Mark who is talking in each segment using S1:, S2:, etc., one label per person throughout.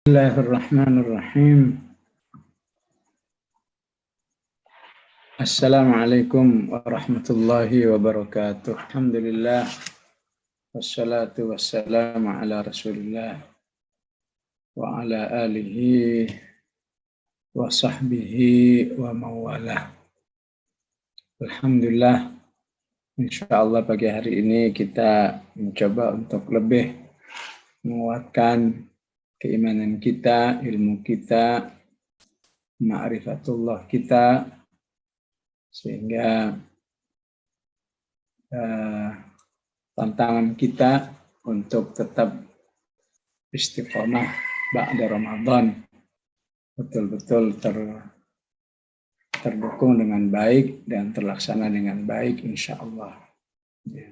S1: Bismillahirrahmanirrahim. Assalamualaikum warahmatullahi wabarakatuh. Alhamdulillah wassalatu wassalamu ala Rasulillah wa ala alihi wa sahbihi wa mawalah. Alhamdulillah, insyaallah pagi hari ini kita mencoba untuk lebih menguatkan keimanan kita, ilmu kita, ma'rifatullah kita, sehingga tantangan kita untuk tetap istiqomah ba'da Ramadan betul-betul terdukung dengan baik dan terlaksana dengan baik insya Allah. Ya.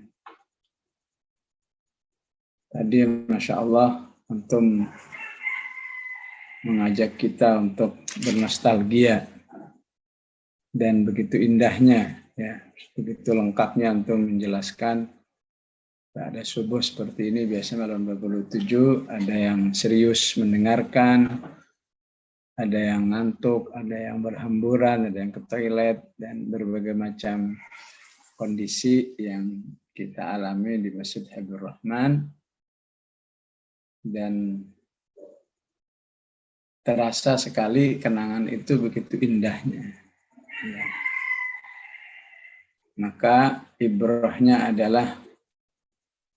S1: Tadi Masya Allah antum mengajak kita untuk bernostalgia dan begitu indahnya, ya, begitu lengkapnya antum menjelaskan. Ada subuh seperti ini biasanya malam 27, ada yang serius mendengarkan, ada yang ngantuk, ada yang berhamburan, ada yang ke toilet, dan berbagai macam kondisi yang kita alami di Masjid Habibur Rahman. Dan terasa sekali kenangan itu begitu indahnya. Ya. Maka ibrahnya adalah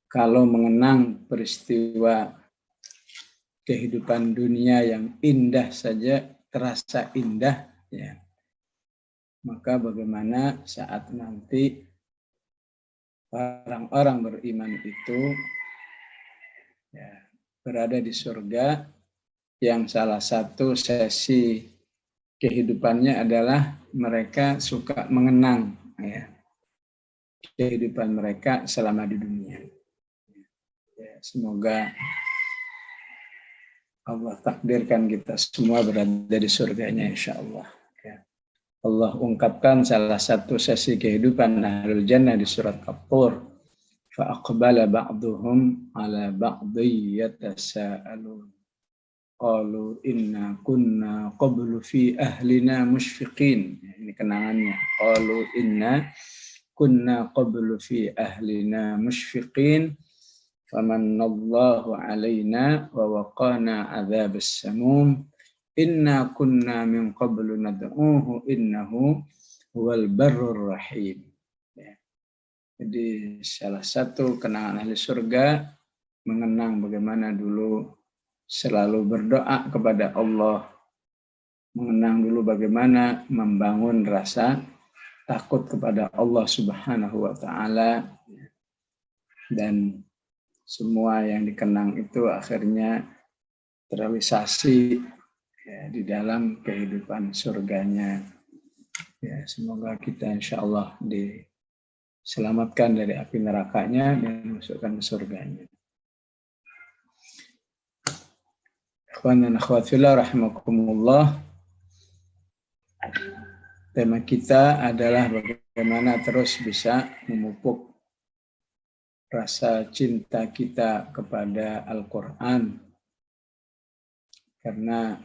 S1: kalau mengenang peristiwa kehidupan dunia yang indah saja terasa indah, ya, maka bagaimana saat nanti orang-orang beriman itu, ya, berada di surga yang salah satu sesi kehidupannya adalah mereka suka mengenang, ya, kehidupan mereka selama di dunia. Ya, semoga Allah takdirkan kita semua berada di surganya insya Allah. Ya. Allah ungkapkan salah satu sesi kehidupan ahlul jannah di surat At-Tur. Fa'aqbala ba'duhum ala ba'di yatasa'alun. Qalu inna kunna qablu fi ahlina musyfiqin. Ini kenangannya. Qalu inna kunna qablu fi ahlina musyfiqin. Famannallahu alaina wa waqana adzabas samum. Inna kunna min qablu nad'uhu innahu huwal barrur rahim. Ya. Jadi salah satu kenangan ahli surga mengenang bagaimana dulu selalu berdoa kepada Allah, mengenang dulu bagaimana membangun rasa takut kepada Allah Subhanahu wa Ta'ala, dan semua yang dikenang itu akhirnya terrealisasi, ya, di dalam kehidupan surganya. Ya, semoga kita insya Allah diselamatkan dari api nerakanya dan masukkan ke surganya. Ikhwan dan akhwat fillah rahimakumullah. Tema kita adalah bagaimana terus bisa memupuk rasa cinta kita kepada Al-Quran. Karena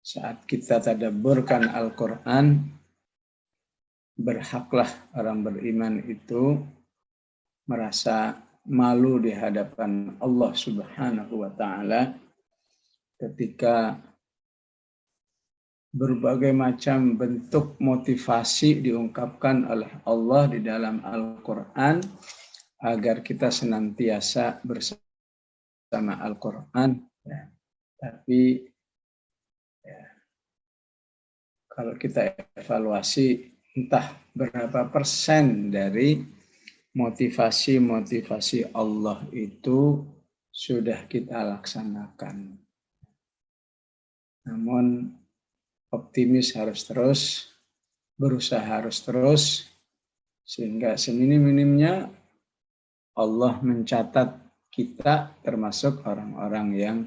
S1: saat kita tadabburkan Al-Quran, berhaklah orang beriman itu merasa malu di hadapan Allah Subhanahu wa Ta'ala ketika berbagai macam bentuk motivasi diungkapkan oleh Allah di dalam Al-Quran agar kita senantiasa bersama Al-Quran. Ya. Tapi ya, kalau kita evaluasi entah berapa persen dari motivasi-motivasi Allah itu sudah kita laksanakan. Namun optimis harus terus, berusaha harus terus, sehingga seminim-minimnya Allah mencatat kita termasuk orang-orang yang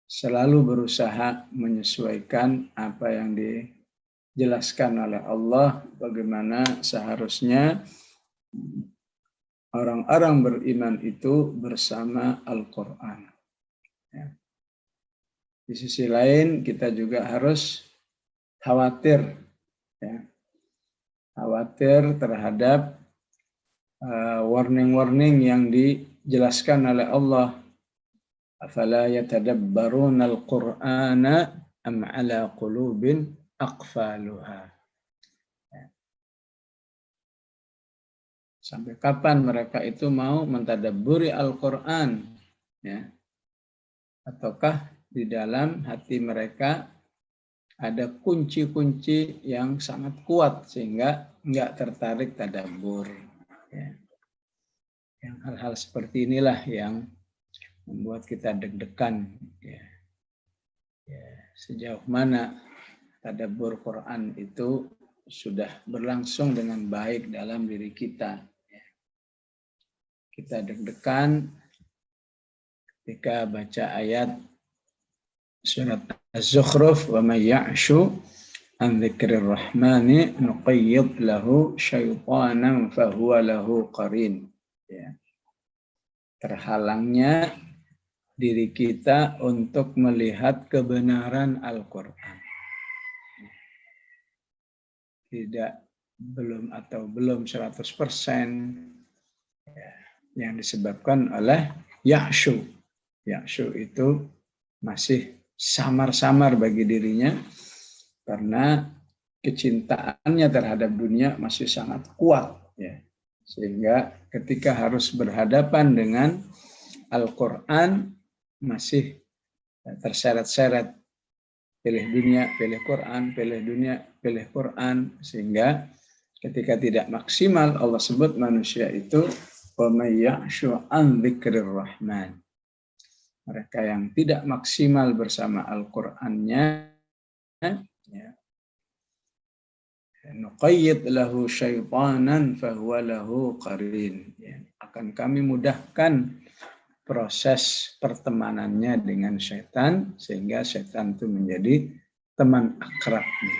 S1: selalu berusaha menyesuaikan apa yang dijelaskan oleh Allah, bagaimana seharusnya orang-orang beriman itu bersama Al-Quran. Ya. Di sisi lain kita juga harus khawatir, ya, khawatir terhadap warning-warning yang dijelaskan oleh Allah. Afala yatadabbaruna al-Qur'ana am ala qulubin aqfaluha. Sampai kapan mereka itu mau mentadabburi Al-Quran, ya? Ataukah di dalam hati mereka ada kunci-kunci yang sangat kuat sehingga nggak tertarik tadabbur. Ya. Yang hal-hal seperti inilah yang membuat kita deg-degan. Ya. Ya. Sejauh mana tadabbur Quran itu sudah berlangsung dengan baik dalam diri kita. Ya. Kita deg-degan ketika baca ayat surat Az-Zukhruf, wa may ya'shu an dzikrir rahmani nuqayyid lahu syaitanan fahuwa lahu qarin. Ya. Terhalangnya diri kita untuk melihat kebenaran Al-Quran. Belum 100%, ya, yang disebabkan oleh ya'shu. Ya'shu itu masih samar-samar bagi dirinya karena kecintaannya terhadap dunia masih sangat kuat, ya. Sehingga ketika harus berhadapan dengan Al-Quran masih terseret-seret, pilih dunia, pilih Quran, pilih dunia, pilih Quran, sehingga ketika tidak maksimal, Allah sebut manusia itu wa may ya'shu an dzikrir rahman. Mereka yang tidak maksimal bersama Al-Qur'annya, ya, nuqayyid lahu syaitanan fahuwa lahu qarin. Ya, akan kami mudahkan proses pertemanannya dengan setan sehingga setan itu menjadi teman akrabnya.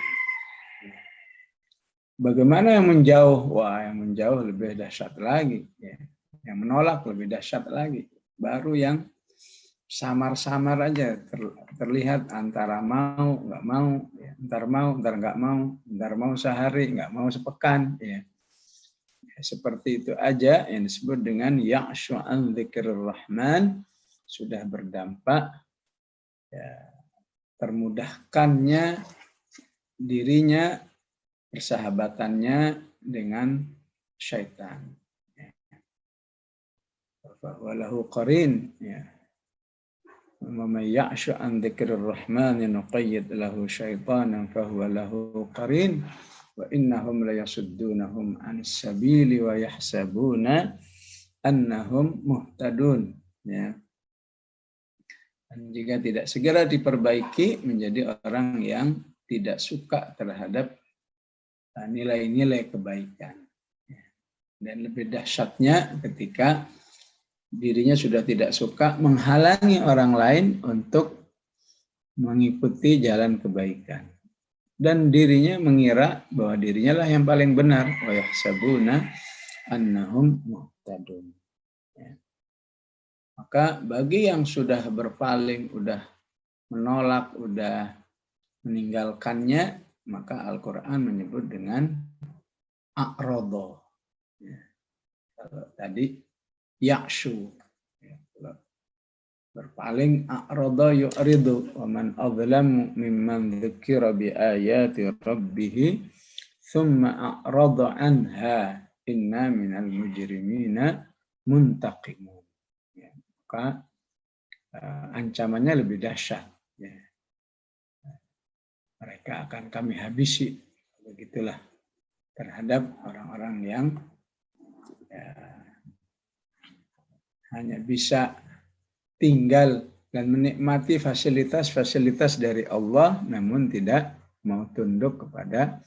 S1: Bagaimana yang menjauh? Wah, yang menjauh lebih dahsyat lagi. Ya. Yang menolak lebih dahsyat lagi. Baru yang samar-samar aja terlihat antara mau, nggak mau, ya. Ntar mau, ntar nggak mau, ntar mau sehari, nggak mau sepekan. Ya. Seperti itu aja yang disebut dengan ya'shu an dzikrir rahman, sudah berdampak, ya, termudahkannya dirinya, persahabatannya dengan syaitan. Walahu qarin, ya. Wa may ya'shu an dzikrir rahman nuqayyid lahu syaitanan fahuwa lahu qarin wa innahum la yasuddunahum 'anis sabili wa yahsabuna annahum muhtadun, ya. Dan jika tidak segera diperbaiki menjadi orang yang tidak suka terhadap nilai-nilai kebaikan. Dan lebih dahsyatnya ketika dirinya sudah tidak suka menghalangi orang lain untuk mengikuti jalan kebaikan. Dan dirinya mengira bahwa dirinya lah yang paling benar. Wa yahsabuna annahum muhtadun. Ya. Maka bagi yang sudah berpaling, udah menolak, udah meninggalkannya, maka Al-Quran menyebut dengan a'radha. Ya. Kalau tadi ya'shu, ya, berpaling, a'radha yu'ridu, wa man adlamu mimman dzukira bi ayati rabbih thumma a'radha anha inna minal mujrimina muntaqimun. Ya, maka ancamannya lebih dahsyat, ya. Mereka akan kami habisi, begitulah, terhadap orang-orang yang, ya, hanya bisa tinggal dan menikmati fasilitas-fasilitas dari Allah, namun tidak mau tunduk kepada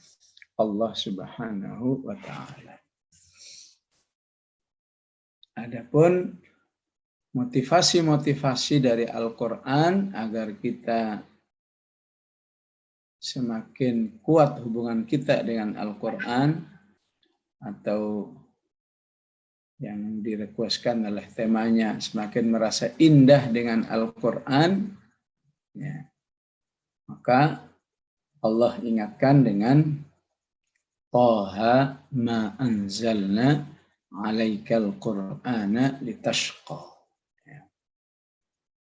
S1: Allah Subhanahu wa Ta'ala. Adapun motivasi-motivasi dari Al-Quran agar kita semakin kuat hubungan kita dengan Al-Quran, atau yang direquestkan oleh temanya, semakin merasa indah dengan Al-Quran, ya, maka Allah ingatkan dengan Taha ma anzalna alaikal Qur'ana litashqa. Ya.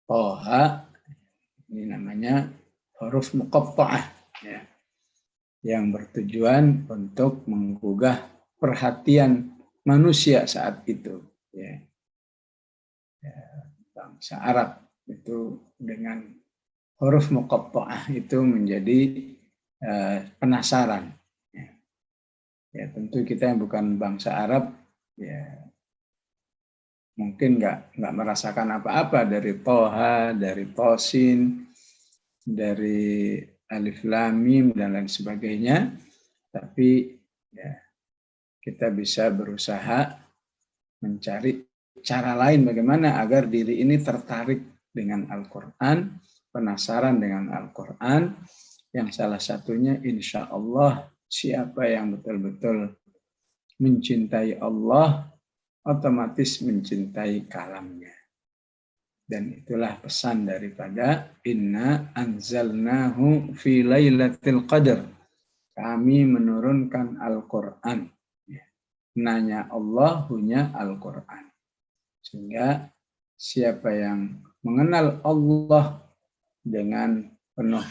S1: Taha, ini namanya huruf muqatta'ah, ya, yang bertujuan untuk menggugah perhatian manusia saat itu, ya. Ya, bangsa Arab itu dengan huruf muqatta'ah itu menjadi penasaran. Ya. Ya, tentu kita yang bukan bangsa Arab, ya mungkin nggak merasakan apa-apa dari Toha, dari Tosin, dari Alif Lam Mim dan lain sebagainya, tapi ya kita bisa berusaha mencari cara lain bagaimana agar diri ini tertarik dengan Al-Quran, penasaran dengan Al-Quran, yang salah satunya insya Allah siapa yang betul-betul mencintai Allah, otomatis mencintai kalamnya. Dan itulah pesan daripada Inna anzalnahu fi lailatul qadr. Kami menurunkan Al-Quran. Nanya Allah punya Al-Quran. Sehingga siapa yang mengenal Allah dengan penuh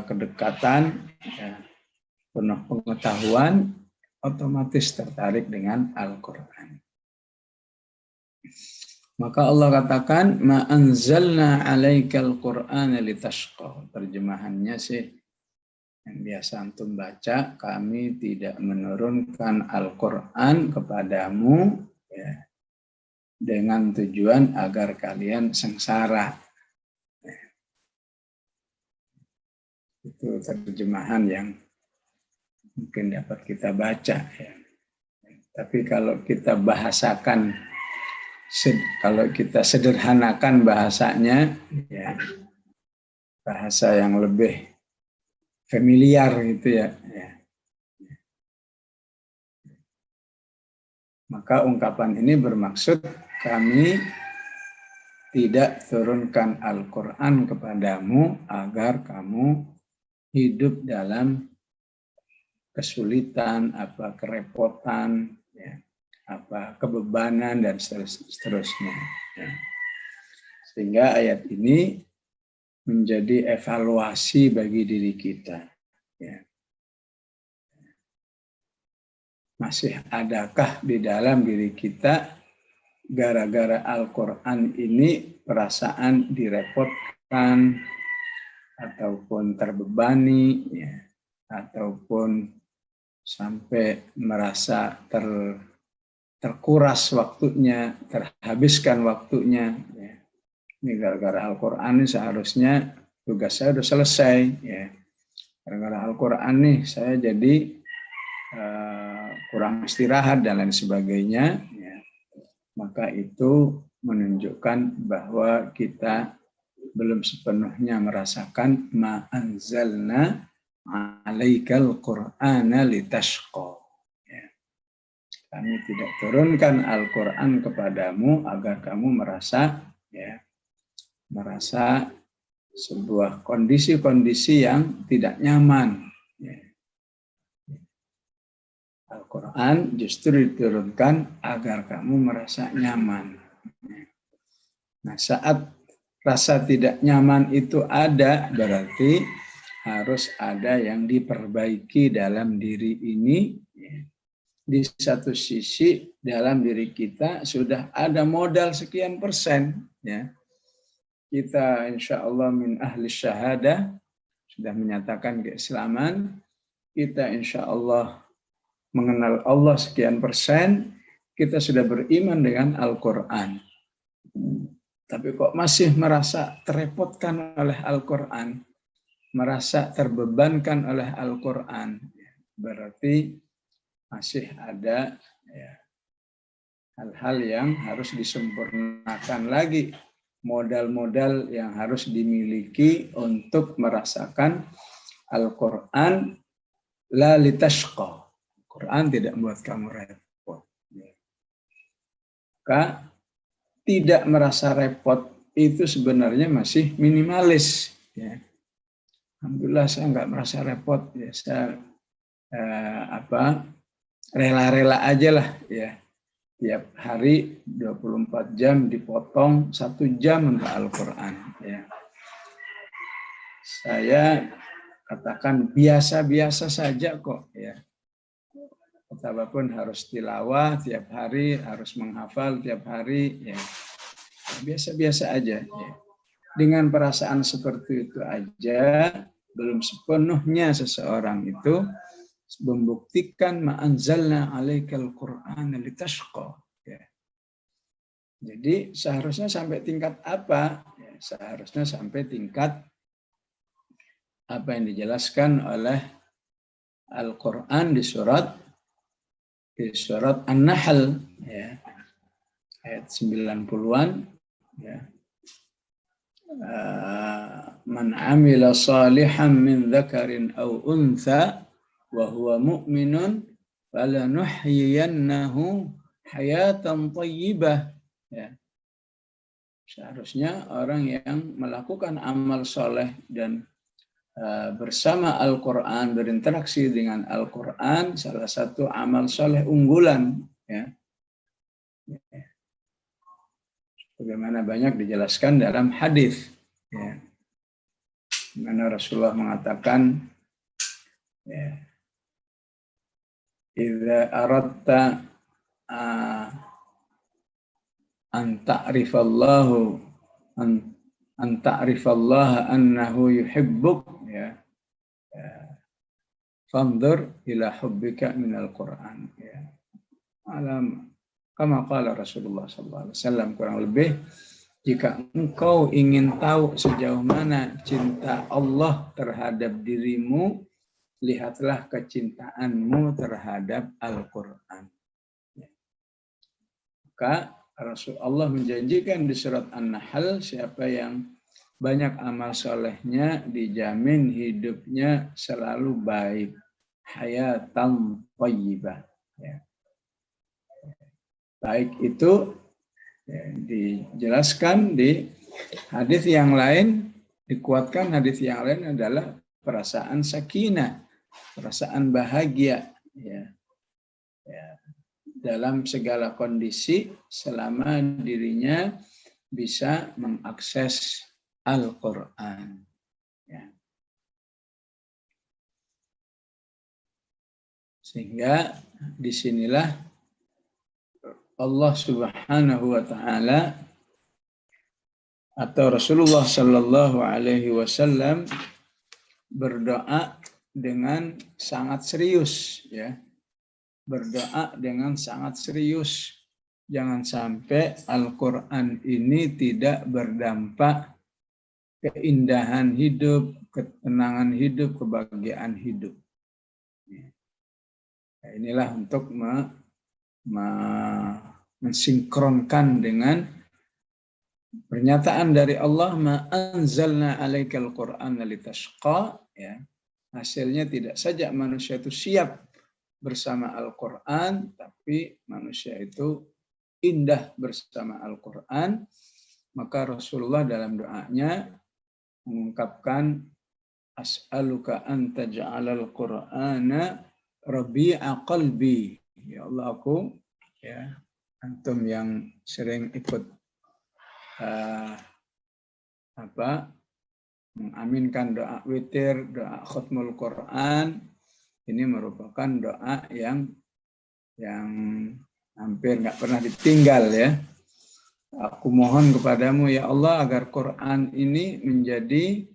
S1: kedekatan, ya, penuh pengetahuan, otomatis tertarik dengan Al-Quran. Maka Allah katakan, ma anzalna alaikal Qur'ana litashqa. Terjemahannya sih yang biasa antum baca, kami tidak menurunkan Al-Quran kepadamu, ya, dengan tujuan agar kalian sengsara. Ya. Itu terjemahan yang mungkin dapat kita baca. Ya. Tapi kalau kita bahasakan, kalau kita sederhanakan bahasanya, ya, bahasa yang lebih familiar gitu ya. Maka ungkapan ini bermaksud kami tidak turunkan Al-Quran kepadamu agar kamu hidup dalam kesulitan, kerepotan, ya, kebebanan dan seterusnya. Ya. Sehingga ayat ini menjadi evaluasi bagi diri kita. Ya. Masih adakah di dalam diri kita gara-gara Al-Quran ini perasaan direpotkan ataupun terbebani, ya, ataupun sampai merasa terkuras waktunya, terhabiskan waktunya. Ya. Ini gara-gara Al-Quran ini seharusnya tugas saya sudah selesai. Ya. Gara-gara Al-Quran nih saya jadi kurang istirahat dan lain sebagainya, ya. Maka itu menunjukkan bahwa kita belum sepenuhnya merasakan ma anzalna alaikal Qur'ana litashqa. Ya. Kami tidak turunkan Al-Quran kepadamu agar kamu merasa, ya, merasa sebuah kondisi-kondisi yang tidak nyaman. Ya. Al-Quran justru diturunkan agar kamu merasa nyaman. Nah, saat rasa tidak nyaman itu ada, berarti harus ada yang diperbaiki dalam diri ini. Di satu sisi, dalam diri kita sudah ada modal sekian persen. Ya. Kita insya Allah min ahli syahadah, sudah menyatakan keislaman. Kita insya Allah mengenal Allah sekian persen, kita sudah beriman dengan Al-Quran. Tapi kok masih merasa terrepotkan oleh Al-Quran, merasa terbebankan oleh Al-Quran, berarti masih ada, ya, hal-hal yang harus disempurnakan lagi, modal-modal yang harus dimiliki untuk merasakan Al-Quran la litashqa. Quran tidak membuat kamu repot. Maka tidak merasa repot itu sebenarnya masih minimalis. Ya. Alhamdulillah saya nggak merasa repot. Ya, saya rela-rela aja lah. Ya. Tiap hari 24 jam dipotong 1 jam untuk Al-Quran. Ya. Saya katakan biasa-biasa saja kok. Ya. Betapapun harus tilawah tiap hari, harus menghafal tiap hari. Ya. Biasa-biasa aja. Ya. Dengan perasaan seperti itu aja, belum sepenuhnya seseorang itu membuktikan ma'anzalna alaikal Qur'ana litashqa. Ya. Jadi seharusnya sampai tingkat apa? Ya, seharusnya sampai tingkat apa yang dijelaskan oleh Al-Quran di surat An-Nahl, ya, ayat 90-an. Ya. Man amila salihan min dzakarin aw untha wa huwa mu'minun falanuhyiyannahu hayatan thayyibah. Ya. Seharusnya orang yang melakukan amal soleh dan bersama Al-Quran, berinteraksi dengan Al-Quran, salah satu amal soleh unggulan. Ya. Bagaimana banyak dijelaskan dalam hadis. Ya. Mana Rasulullah mengatakan, ya, idza aradta an ta'rifallahu an ta'rifallaha annahu yuhibbuk, ya, fanzur ila hubbika minal Qur'an. Ya. Alam kama qala Rasulullah sallallahu alaihi wasallam, kurang lebih, jika engkau ingin tahu sejauh mana cinta Allah terhadap dirimu, lihatlah kecintaanmu terhadap Al-Quran. Maka Rasulullah menjanjikan di surat An-Nahl, siapa yang banyak amal solehnya, dijamin hidupnya selalu baik. Hayatan thayyibah. Ya. Baik itu ya, dijelaskan di hadis yang lain, dikuatkan hadis yang lain adalah perasaan sakinah, perasaan bahagia, ya. Ya, dalam segala kondisi selama dirinya bisa mengakses Al-Quran. Ya. Sehingga disinilah Allah Subhanahu wa Ta'ala atau Rasulullah Sallallahu Alaihi Wasallam berdoa dengan sangat serius, ya, berdoa dengan sangat serius. Jangan sampai Al-Quran ini tidak berdampak keindahan hidup, ketenangan hidup, kebahagiaan hidup. Nah, inilah untuk mensinkronkan dengan pernyataan dari Allah, ma anzalna alaikal Qur'ana litashqa, ya. Hasilnya tidak saja manusia itu siap bersama Al-Quran, tapi manusia itu indah bersama Al-Quran. Maka Rasulullah dalam doanya mengungkapkan, as'aluka an taj'alal Qur'ana rabi'a qalbi. Ya Allah, aku, ya, antum yang sering ikut mengaminkan doa witir, doa khutmul Quran, ini merupakan doa yang hampir nggak pernah ditinggal, ya. Aku mohon kepadamu ya Allah agar Quran ini menjadi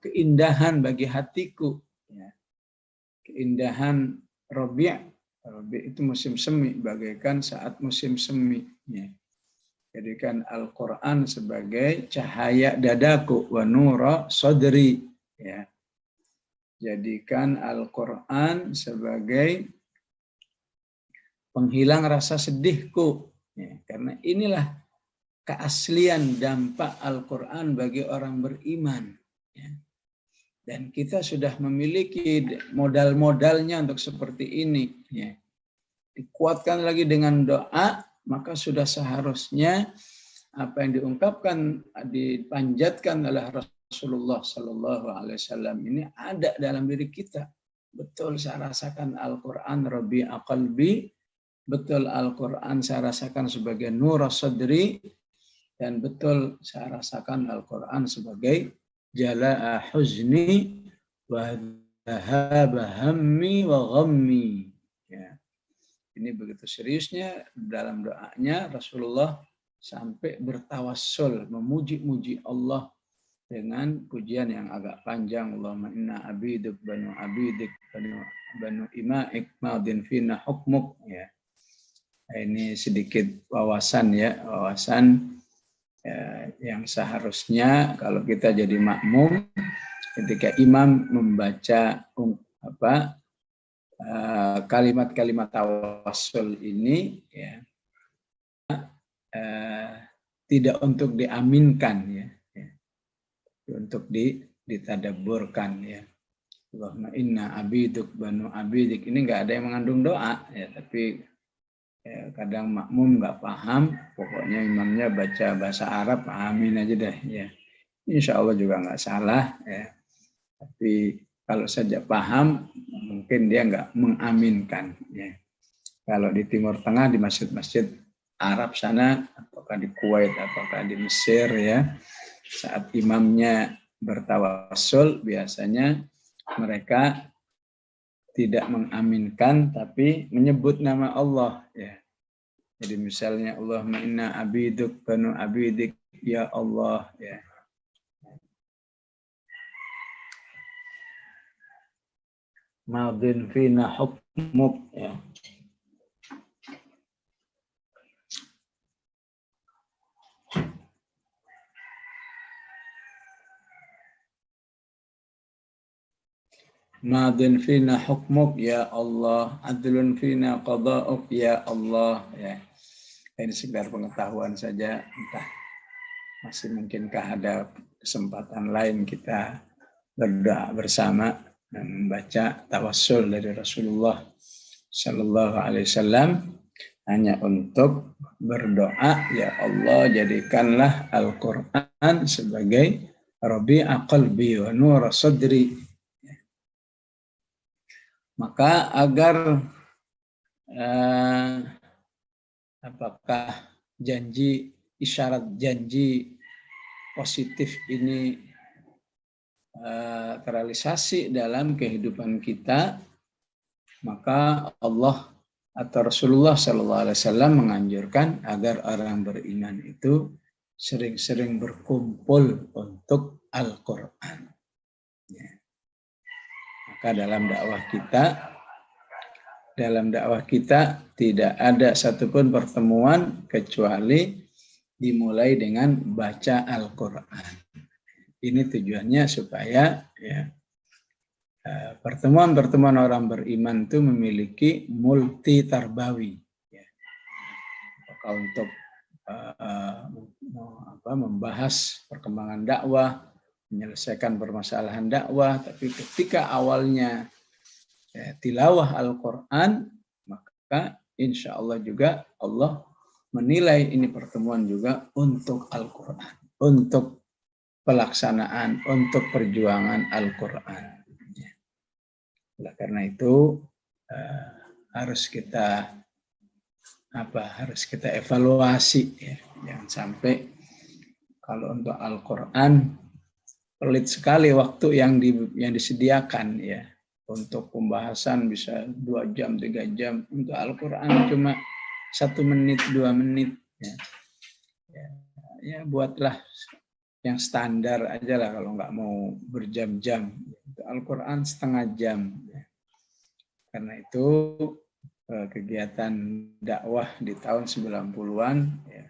S1: keindahan bagi hatiku, ya. Keindahan Rabi'. Rabi' itu musim semi, bagaikan saat musim semi, ya. Jadikan Al-Quran sebagai cahaya dadaku, wa nura sodri, ya. Jadikan Al-Quran sebagai penghilang rasa sedihku, ya. Karena inilah keaslian dampak Al-Quran bagi orang beriman, ya. Dan kita sudah memiliki modal-modalnya untuk seperti ini, ya. Dikuatkan lagi dengan doa, maka sudah seharusnya apa yang diungkapkan, dipanjatkan oleh Rasulullah Sallallahu Alaihi Wasallam ini ada dalam diri kita. Betul saya rasakan Al-Quran Rabi'a qalbi, betul Al-Quran saya rasakan sebagai nur sadri, dan betul saya rasakan Al-Quran sebagai jala'a huzni wa dhahaba hammi wa ghammi. Ya. Ini begitu seriusnya dalam doanya Rasulullah sampai bertawassul, memuji-muji Allah dengan pujian yang agak panjang. Allahumma inna abiduk banu abidik banu ima'ik madin fina hukmuk. Ya. Ini sedikit wawasan ya, wawasan yang seharusnya kalau kita jadi makmum ketika imam membaca kalimat-kalimat tawassul ini ya, tidak untuk diaminkan ya, untuk ditadabburkan ya. Allahumma inna abiduk banu abidik, ini enggak ada yang mengandung doa ya, tapi ya, kadang makmum nggak paham, pokoknya imamnya baca bahasa Arab, amin aja deh ya. Insya Allah juga nggak salah ya. Tapi kalau saja paham, mungkin dia nggak mengaminkan ya. Kalau di Timur Tengah di masjid-masjid Arab sana, apakah di Kuwait, apakah di Mesir ya, saat imamnya bertawassul biasanya mereka tidak mengaminkan tapi menyebut nama Allah ya. Jadi misalnya Allahumma inna abiduk banu abidik ya Allah ya. Madin fina hukmuk ya. Madin fina hukmuk ya Allah, adlun fina qada'uk ya Allah ya. Ini sekedar pengetahuan saja, entah masih mungkinkah ada kesempatan lain kita berdoa bersama dan membaca tawassul dari Rasulullah Sallallahu Alaihi Wasallam hanya untuk berdoa, ya Allah jadikanlah Al-Quran sebagai Rabi'a qalbi wa nur sadri. Maka agar apakah janji, isyarat janji positif ini terrealisasi dalam kehidupan kita, maka Allah atau Rasulullah SAW menganjurkan agar orang beriman itu sering-sering berkumpul untuk Al-Quran. Ya. Maka dalam dakwah kita tidak ada satupun pertemuan kecuali dimulai dengan baca Al-Quran. Ini tujuannya supaya ya, pertemuan-pertemuan orang beriman itu memiliki multi tarbawi. Ya. Maka untuk membahas perkembangan dakwah, menyelesaikan permasalahan dakwah, tapi ketika awalnya ya, tilawah Al-Quran, maka insya Allah juga Allah menilai ini pertemuan juga untuk Al-Quran, untuk pelaksanaan, untuk perjuangan Al-Quran. Oleh karena itu harus kita evaluasi ya. Jangan sampai kalau untuk Al-Quran pelit sekali waktu yang disediakan ya. Untuk pembahasan bisa 2 jam, 3 jam. Untuk Al-Quran cuma 1 menit, 2 menit. Ya, buatlah yang standar aja lah kalau nggak mau berjam-jam. Untuk Al-Quran setengah jam. Karena itu kegiatan dakwah di tahun 90-an ya,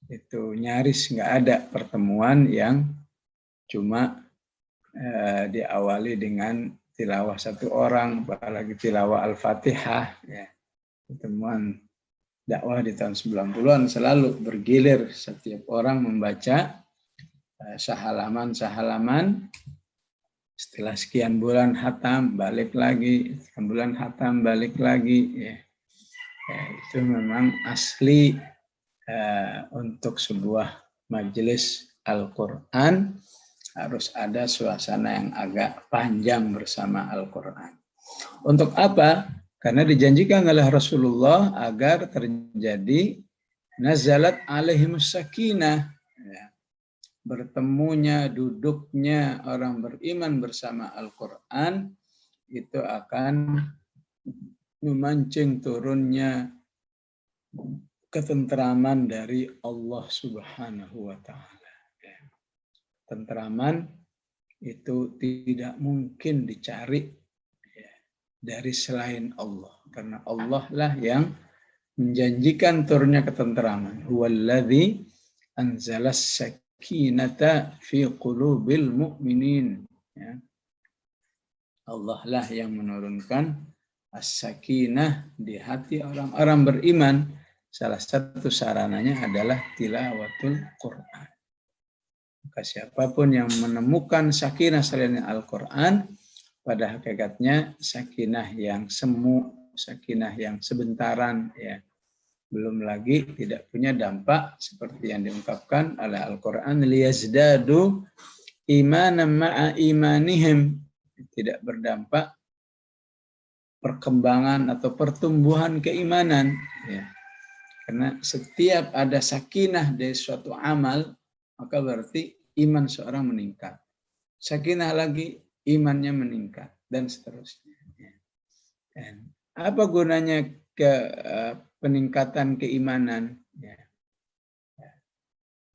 S1: itu nyaris nggak ada pertemuan yang cuma diawali dengan tilawah 1 orang, apalagi tilawah Al-Fatihah. Ya. Pertemuan dakwah di tahun 90-an selalu bergilir, setiap orang membaca sahalaman. Setelah sekian bulan hatam, balik lagi, sekian bulan hatam, balik lagi. Ya. Ya, itu memang asli untuk sebuah majelis Al-Quran harus ada suasana yang agak panjang bersama Al-Quran. Untuk apa? Karena dijanjikan oleh Rasulullah agar terjadi nazalat alaihimus sakinah. Ya. Bertemunya, duduknya orang beriman bersama Al-Quran itu akan memancing turunnya ketentraman dari Allah Subhanahu wa Ta'ala. Tentraman itu tidak mungkin dicari dari selain Allah, karena Allah lah yang menjanjikan turunnya ketentraman. Huwallazi anzalas sakinata fi qulubil mu'minin. Ya. Allah lah yang menurunkan as-sakinah di hati orang-orang beriman. Salah satu sarananya adalah tilawatul Quran. Maka siapapun yang menemukan sakinah selain Al-Quran, pada hakikatnya sakinah yang semu, sakinah yang sebentaran, ya. Belum lagi tidak punya dampak seperti yang diungkapkan oleh Al-Quran, liyazdadu imanan ma'a imanihim, tidak berdampak perkembangan atau pertumbuhan keimanan, ya. Karena setiap ada sakinah dari suatu amal, maka berarti iman seorang meningkat. Sakinah lagi, imannya meningkat, dan seterusnya. Dan apa gunanya peningkatan keimanan? Ya.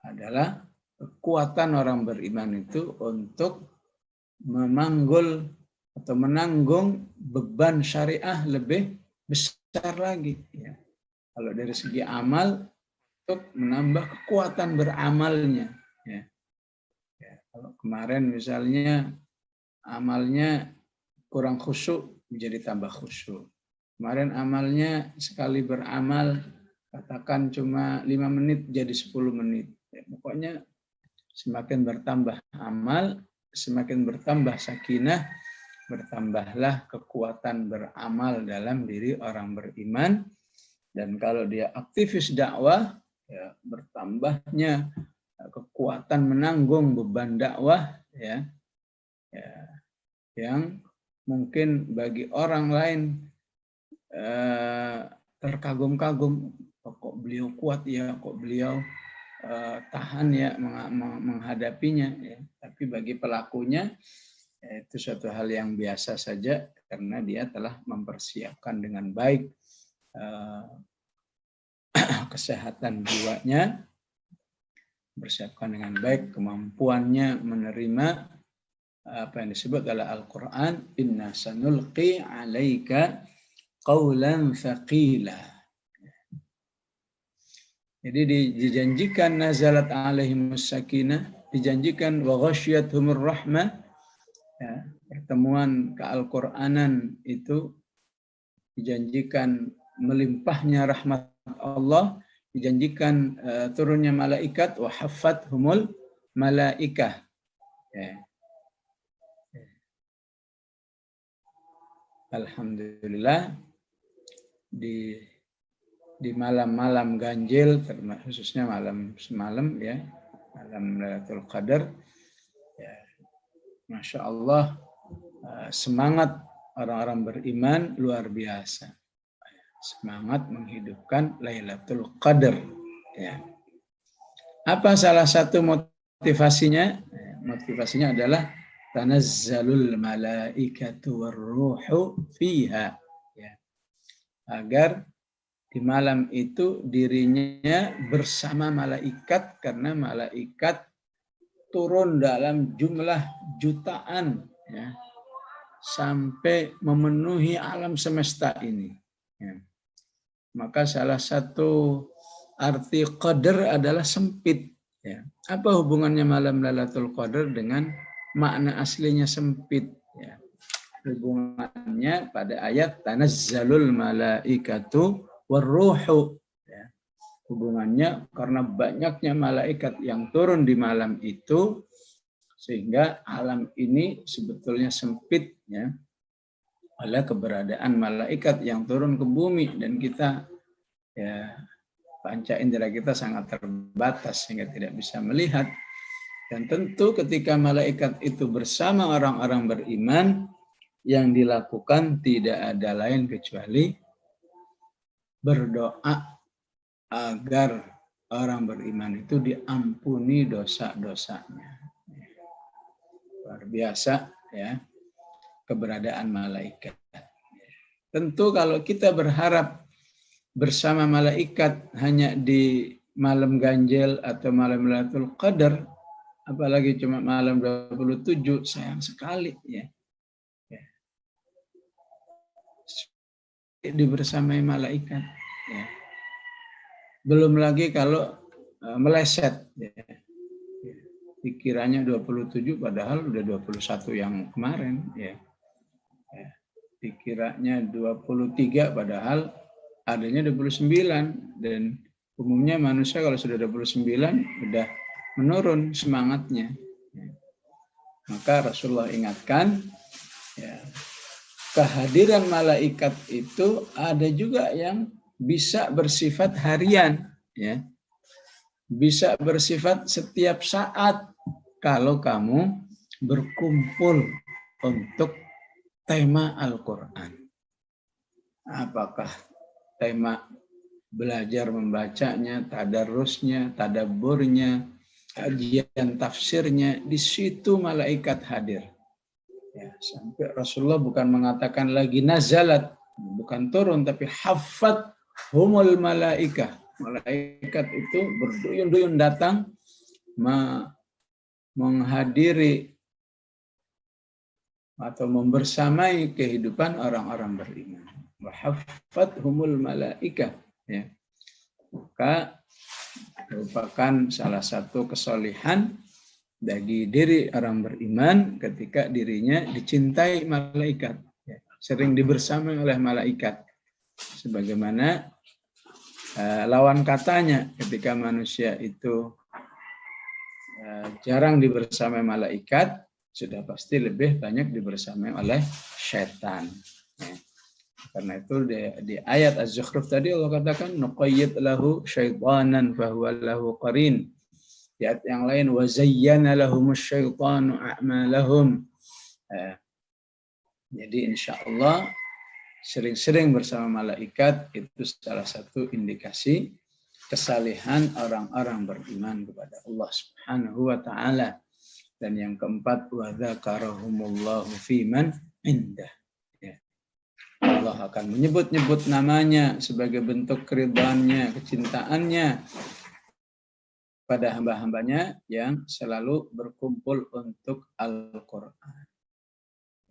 S1: Adalah kekuatan orang beriman itu untuk memanggul atau menanggung beban syariah lebih besar lagi. Ya. Kalau dari segi amal, untuk menambah kekuatan beramalnya. Ya. Ya. Kalau kemarin misalnya amalnya kurang khusyuk, menjadi tambah khusyuk. Kemarin amalnya sekali beramal, katakan cuma 5 menit jadi 10 menit. Ya, pokoknya semakin bertambah amal, semakin bertambah sakinah, bertambahlah kekuatan beramal dalam diri orang beriman. Dan kalau dia aktivis dakwah, ya, bertambahnya kekuatan menanggung beban dakwah, ya, yang mungkin bagi orang lain terkagum-kagum, kok beliau kuat ya, kok beliau tahan ya menghadapinya. Ya. Tapi bagi pelakunya itu suatu hal yang biasa saja karena dia telah mempersiapkan dengan baik kesehatan jiwanya, mempersiapkan dengan baik kemampuannya menerima apa yang disebut oleh Al-Quran, inna sanulqi alaika qawlan thaqila. Jadi dijanjikan nazalat alaihimus sakinah, dijanjikan wa ghasyiyatuhumur rahmah, ya, pertemuan ke-Al-Quranan itu dijanjikan melimpahnya rahmat Allah, dijanjikan turunnya malaikat, wa haffathumul malaikah. Ya. Alhamdulillah di malam-malam ganjil, khususnya malam semalam, ya, malam Lailatul Qadar, ya, Masya Allah, semangat orang-orang beriman luar biasa, semangat menghidupkan Lailatul Qadar. Ya. Apa salah satu motivasinya? Motivasinya adalah tanazzalul malaikatu warruhu fiha, ya. Agar di malam itu dirinya bersama malaikat, karena malaikat turun dalam jumlah jutaan, ya, sampai memenuhi alam semesta ini. Ya. Maka salah satu arti qadar adalah sempit. Ya. Apa hubungannya malam Lailatul Qadar dengan makna aslinya sempit? Ya. Hubungannya pada ayat tanazzalul malaikatu warruhu. Ya. Hubungannya karena banyaknya malaikat yang turun di malam itu, sehingga alam ini sebetulnya sempit, ya, oleh keberadaan malaikat yang turun ke bumi. Dan kita ya panca indera kita sangat terbatas sehingga tidak bisa melihat. Dan tentu ketika malaikat itu bersama orang-orang beriman, yang dilakukan tidak ada lain kecuali berdoa agar orang beriman itu diampuni dosa-dosanya. Luar biasa ya keberadaan malaikat. Tentu kalau kita berharap bersama malaikat hanya di malam ganjil atau malam Lailatul Qadar, apalagi cuma malam 27, sayang sekali ya. Dibersamai malaikat ya. Belum lagi kalau meleset ya. Dikiranya 27 padahal udah 21 yang kemarin ya. Dikiranya 23 padahal adanya 29, dan umumnya manusia kalau sudah 29 udah menurun semangatnya. Maka Rasulullah ingatkan ya, kehadiran malaikat itu ada juga yang bisa bersifat harian ya. Bisa bersifat setiap saat kalau kamu berkumpul untuk tema Al-Quran. Apakah tema belajar membacanya, tadarusnya, tadabburnya, kajian tafsirnya, di situ malaikat hadir. Ya, sampai Rasulullah bukan mengatakan lagi nazalat, bukan turun, tapi haffat humul malaikah. Malaikat itu berduyun-duyun datang menghadiri atau membersamai kehidupan orang-orang beriman. Wa haffat humul malaikah. Ya. Maka merupakan salah satu kesolihan bagi diri orang beriman ketika dirinya dicintai malaikat, ya, sering dibersamai oleh malaikat. Sebagaimana lawan katanya ketika manusia itu jarang dibersamai malaikat, sudah pasti lebih banyak dibersamai oleh setan. Ya. Karena itu di ayat Az-Zukhruf tadi Allah katakan nuqayyid lahu syaitanan fahuwa lahu qarin. Di ayat yang lain wa zayyana lahumus syaitanu a'malahum. Jadi insyaallah sering-sering bersama malaikat itu salah satu indikasi kesalihan orang-orang beriman kepada Allah Subhanahu wa taala. Dan yang keempat wa dzakarahumullahu fiman indah. Ya. Allah akan menyebut-nyebut namanya sebagai bentuk keridhaannya, kecintaannya pada hamba-hambanya yang selalu berkumpul untuk Al-Quran.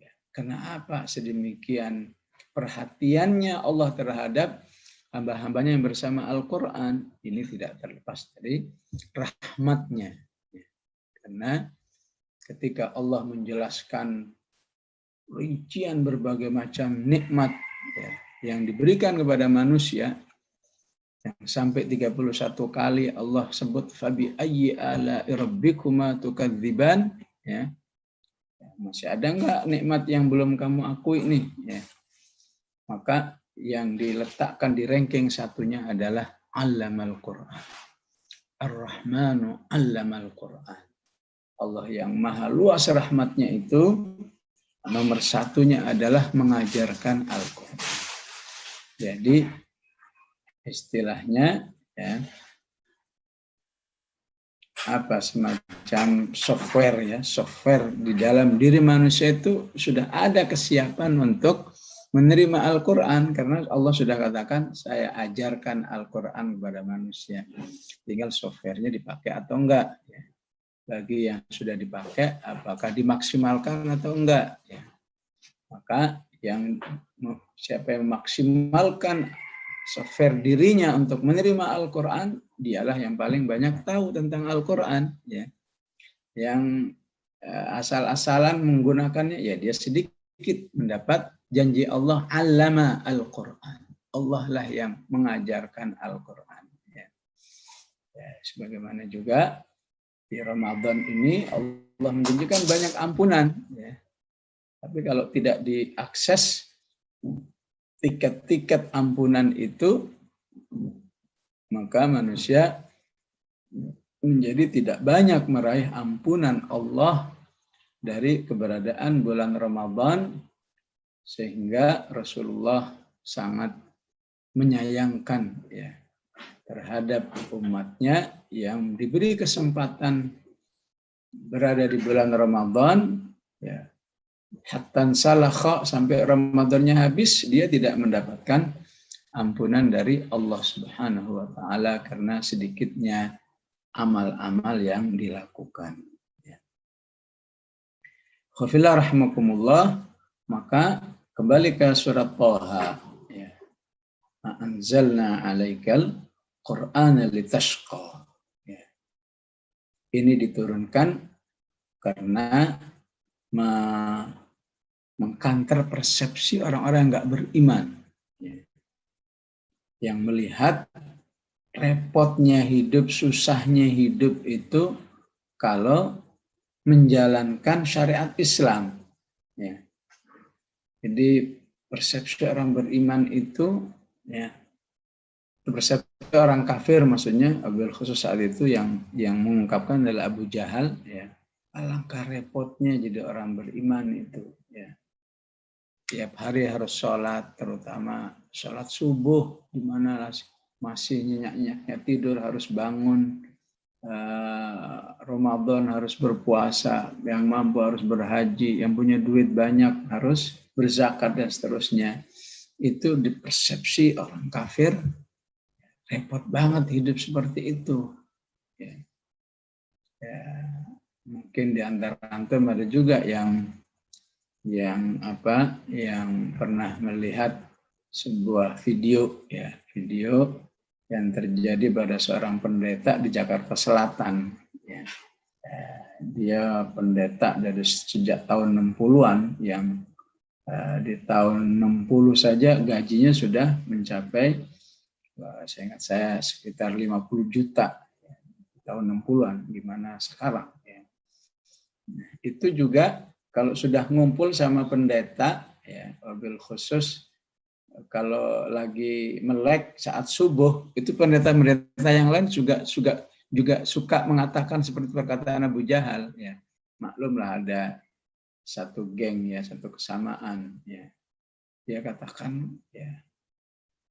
S1: Ya. Kenapa sedemikian perhatiannya Allah terhadap hamba-hambanya yang bersama Al-Quran? Ini tidak terlepas dari rahmatnya. Ya. Karena ketika Allah menjelaskan rincian berbagai macam nikmat ya, yang diberikan kepada manusia, yang sampai 31 kali Allah sebut fabi ayyi ala'i rabbikuma tukadziban, ya. Masih ada enggak nikmat yang belum kamu akui nih, ya. Maka yang diletakkan di ranking satunya adalah Allamal Quran. Ar-Rahmanu Allamal Quran. Allah yang maha luas rahmatnya itu nomor satunya adalah mengajarkan Al-Quran. Jadi istilahnya ya, apa semacam software ya, software di dalam diri manusia itu sudah ada kesiapan untuk menerima Al-Quran, karena Allah sudah katakan saya ajarkan Al-Quran kepada manusia, tinggal softwarenya dipakai atau enggak ya. Bagi yang sudah dipakai apakah dimaksimalkan atau enggak ya. Maka siapa yang memaksimalkan software dirinya untuk menerima Al-Quran, dialah yang paling banyak tahu tentang Al-Quran ya. Yang asal-asalan menggunakannya ya dia sedikit mendapat janji Allah allama Al-Quran. Allah lah yang mengajarkan Al-Quran ya. Ya, sebagaimana juga di Ramadan ini Allah menjanjikan banyak ampunan ya. Tapi kalau tidak diakses tiket-tiket ampunan itu, maka manusia menjadi tidak banyak meraih ampunan Allah dari keberadaan bulan Ramadan, sehingga Rasulullah sangat menyayangkan ya terhadap umatnya yang diberi kesempatan berada di bulan Ramadan ya, hatta salakha, sampai Ramadannya habis dia tidak mendapatkan ampunan dari Allah Subhanahu wa taala karena sedikitnya amal-amal yang dilakukan. Khafillah rahimakumullah, maka kembali ke surat Thaha ya. Anzalna 'alaikal Qur'ana litashqa. Ya. Ini diturunkan karena mengkanter persepsi orang-orang yang enggak beriman. Ya. Yang melihat repotnya hidup, susahnya hidup itu kalau menjalankan syariat Islam. Ya. Jadi persepsi orang beriman itu, ya, persepsi orang kafir maksudnya, Abil Khusus saat itu yang mengungkapkan adalah Abu Jahal. Ya. Alangkah repotnya jadi orang beriman itu. Ya. Tiap hari harus sholat, terutama sholat subuh, di mana masih nyenyak-nyenyaknya tidur harus bangun. Ramadan harus berpuasa, yang mampu harus berhaji, yang punya duit banyak harus berzakat dan seterusnya. Itu dipersepsi orang kafir repot banget hidup seperti itu. Ya. Ya, mungkin di antara antum ada juga yang pernah melihat sebuah video yang terjadi pada seorang pendeta di Jakarta Selatan. Ya. Dia pendeta dari sejak tahun 60-an yang di tahun 60 saja gajinya sudah mencapai, saya ingat saya sekitar 50 juta ya, di tahun 60-an, gimana sekarang. Ya. Itu juga kalau sudah ngumpul sama pendeta, ya, wabil khusus kalau lagi melek saat subuh, itu pendeta-pendeta yang lain juga suka mengatakan seperti perkataan Abu Jahal. Ya. Maklumlah ada satu geng ya, satu kesamaan. Ya. Dia katakan ya,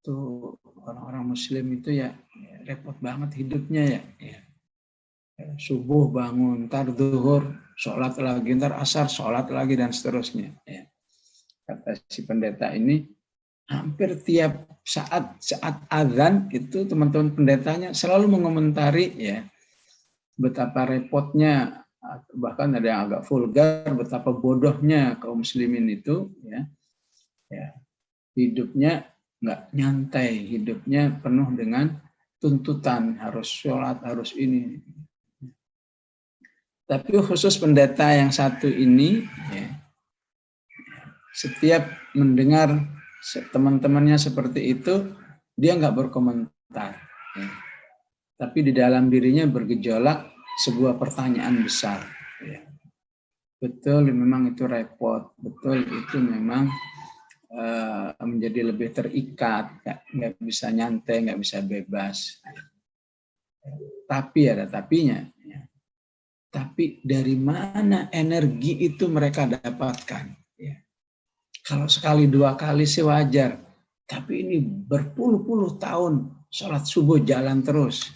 S1: tuh orang-orang Muslim itu ya repot banget hidupnya ya. Ya. Subuh bangun, ntar zuhur sholat lagi, ntar asar sholat lagi dan seterusnya. Ya. Kata si pendeta ini, hampir tiap saat azan itu teman-teman pendetanya selalu mengomentari ya betapa repotnya, bahkan ada yang agak vulgar, betapa bodohnya kaum muslimin itu ya hidupnya nggak nyantai, hidupnya penuh dengan tuntutan harus sholat, harus ini. Tapi khusus pendeta yang satu ini ya, setiap mendengar teman-temannya seperti itu, dia nggak berkomentar. Ya. Tapi di dalam dirinya bergejolak sebuah pertanyaan besar. Ya. Betul, memang itu repot. Betul, itu memang menjadi lebih terikat. Nggak bisa nyantai, nggak bisa bebas. Tapi ada tapinya. Ya. Tapi dari mana energi itu mereka dapatkan? Ya. Kalau sekali dua kali sih wajar, tapi ini berpuluh-puluh tahun sholat subuh jalan terus,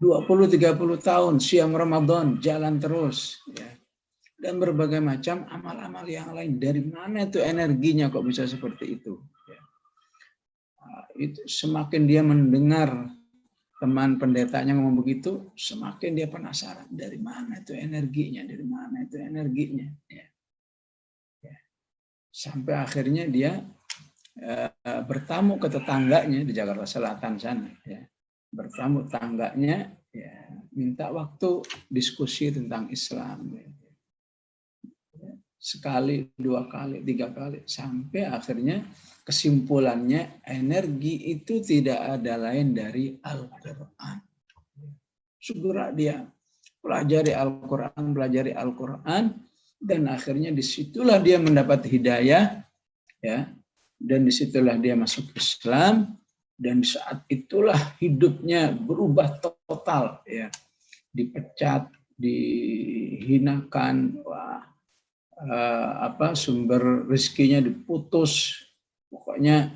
S1: 20-30 tahun siang Ramadan jalan terus, dan berbagai macam amal-amal yang lain. Dari mana itu energinya kok bisa seperti itu? Itu semakin dia mendengar teman pendetanya ngomong begitu, semakin dia penasaran dari mana itu energinya, dari mana itu energinya. Sampai akhirnya dia bertamu ke tetangganya di Jakarta Selatan sana. Ya. Bertamu tetangganya, ya, minta waktu diskusi tentang Islam. Ya. Sekali, dua kali, tiga kali. Sampai akhirnya kesimpulannya energi itu tidak ada lain dari Al-Quran. Segera dia pelajari Al-Quran, dan akhirnya disitulah dia mendapat hidayah, ya, dan disitulah dia masuk Islam, dan saat itulah hidupnya berubah total, ya, dipecat, dihinakan, wah, sumber rezekinya diputus, pokoknya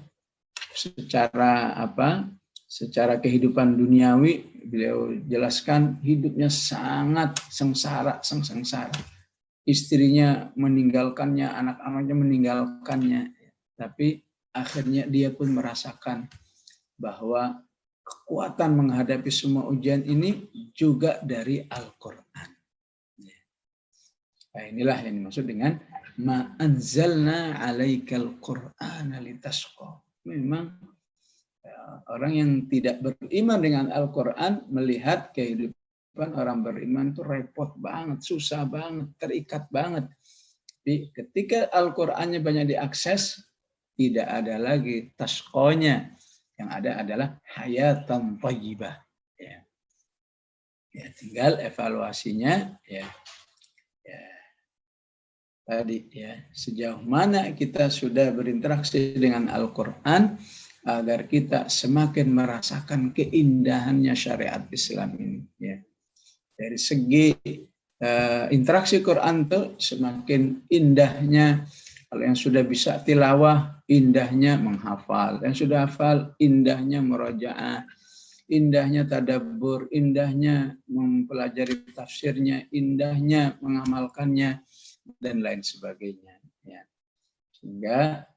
S1: secara kehidupan duniawi beliau jelaskan hidupnya sangat sengsara. Istrinya meninggalkannya, anak-anaknya meninggalkannya, tapi akhirnya dia pun merasakan bahwa kekuatan menghadapi semua ujian ini juga dari Al-Quran. Nah, inilah yang dimaksud dengan ma anzalna alaikal Qur'ana litasqa. Memang orang yang tidak beriman dengan Al-Quran melihat kehidupan orang beriman itu repot banget, susah banget, terikat banget. Tapi ketika Al-Qurannya banyak diakses, tidak ada lagi tasqonya. Yang ada adalah hayatan thayyibah. Ya, tinggal evaluasinya, tadi sejauh mana kita sudah berinteraksi dengan Al-Quran agar kita semakin merasakan keindahannya syariat Islam ini. Ya. Dari segi interaksi Quran itu semakin indahnya. Kalau yang sudah bisa tilawah, indahnya menghafal. Yang sudah hafal, indahnya murojaah. Indahnya tadabbur, indahnya mempelajari tafsirnya, indahnya mengamalkannya, dan lain sebagainya. Ya. Sehingga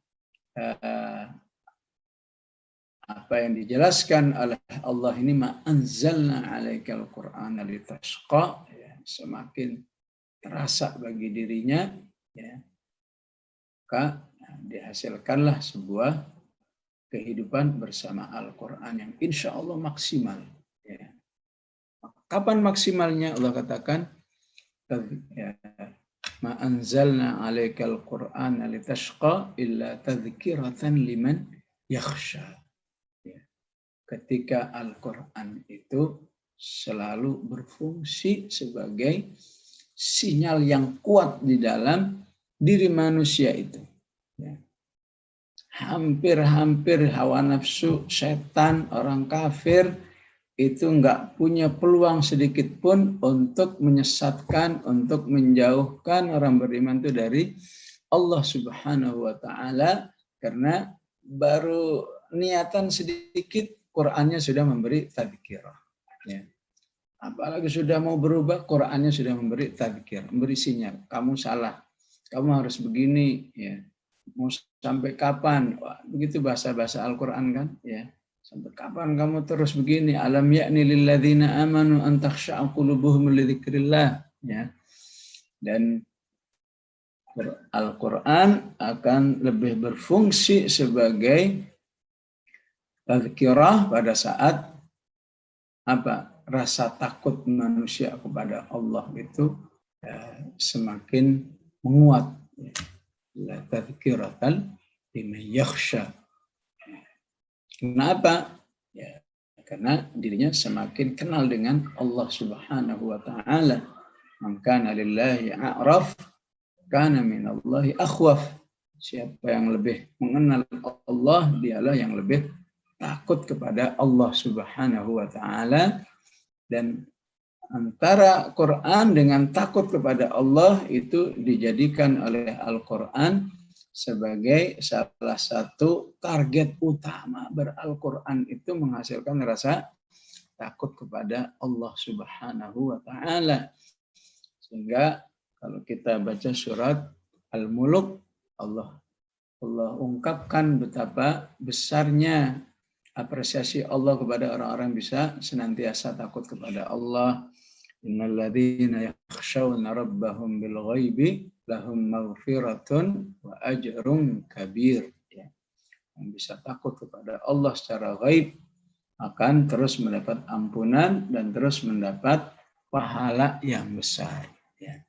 S1: apa yang dijelaskan oleh Allah ini ma anzalna alaikal Qur'ana litasqa, semakin terasa bagi dirinya, maka dihasilkanlah sebuah kehidupan bersama Al-Quran yang insya Allah maksimal. Kapan maksimalnya? Allah katakan ma anzalna alaikal Qur'ana litasqa illa tadhkiratan liman yakhsha. Ketika Al-Quran itu selalu berfungsi sebagai sinyal yang kuat di dalam diri manusia itu. Hampir-hampir hawa nafsu, setan, orang kafir itu enggak punya peluang sedikit pun untuk menyesatkan, untuk menjauhkan orang beriman itu dari Allah Subhanahu wa Ta'ala, karena baru niatan sedikit Qur'annya sudah memberi tadzkirah. Ya. Apalagi sudah mau berubah, Qur'annya sudah memberi tadzkir, memberi sinyal. Kamu salah, kamu harus begini. Ya. Mau sampai kapan? Wah, begitu bahasa-bahasa Al-Quran kan? Ya. Sampai kapan kamu terus begini? Alam ya'ni lilladzina amanu an takhsha'a qulubuhum li dzikrillah. Ya. Dan Al-Quran akan lebih berfungsi sebagai tadzkirah pada saat rasa takut manusia kepada Allah itu semakin menguat. La tadzkiratan liman yakhsha. Kenapa? Ya, karena dirinya semakin kenal dengan Allah Subhanahu wa Ta'ala. Man kana lillahi a'raf kana minallahi akhwaf. Siapa yang lebih mengenal Allah, dialah yang lebih takut kepada Allah Subhanahu wa Ta'ala. Dan antara Quran dengan takut kepada Allah itu dijadikan oleh Al-Quran sebagai salah satu target utama. Ber-Al-Quran itu menghasilkan rasa takut kepada Allah Subhanahu wa Ta'ala. Sehingga kalau kita baca surat Al-Muluk, Allah ungkapkan betapa besarnya apresiasi Allah kepada orang-orang bisa senantiasa takut kepada Allah. Innal ladzina yakhshawna rabbahum bil ghaibi lahum maghfiratun wa ajrun kabir. Ya. Yang bisa takut kepada Allah secara ghaib akan terus mendapat ampunan dan terus mendapat pahala yang besar. Ya.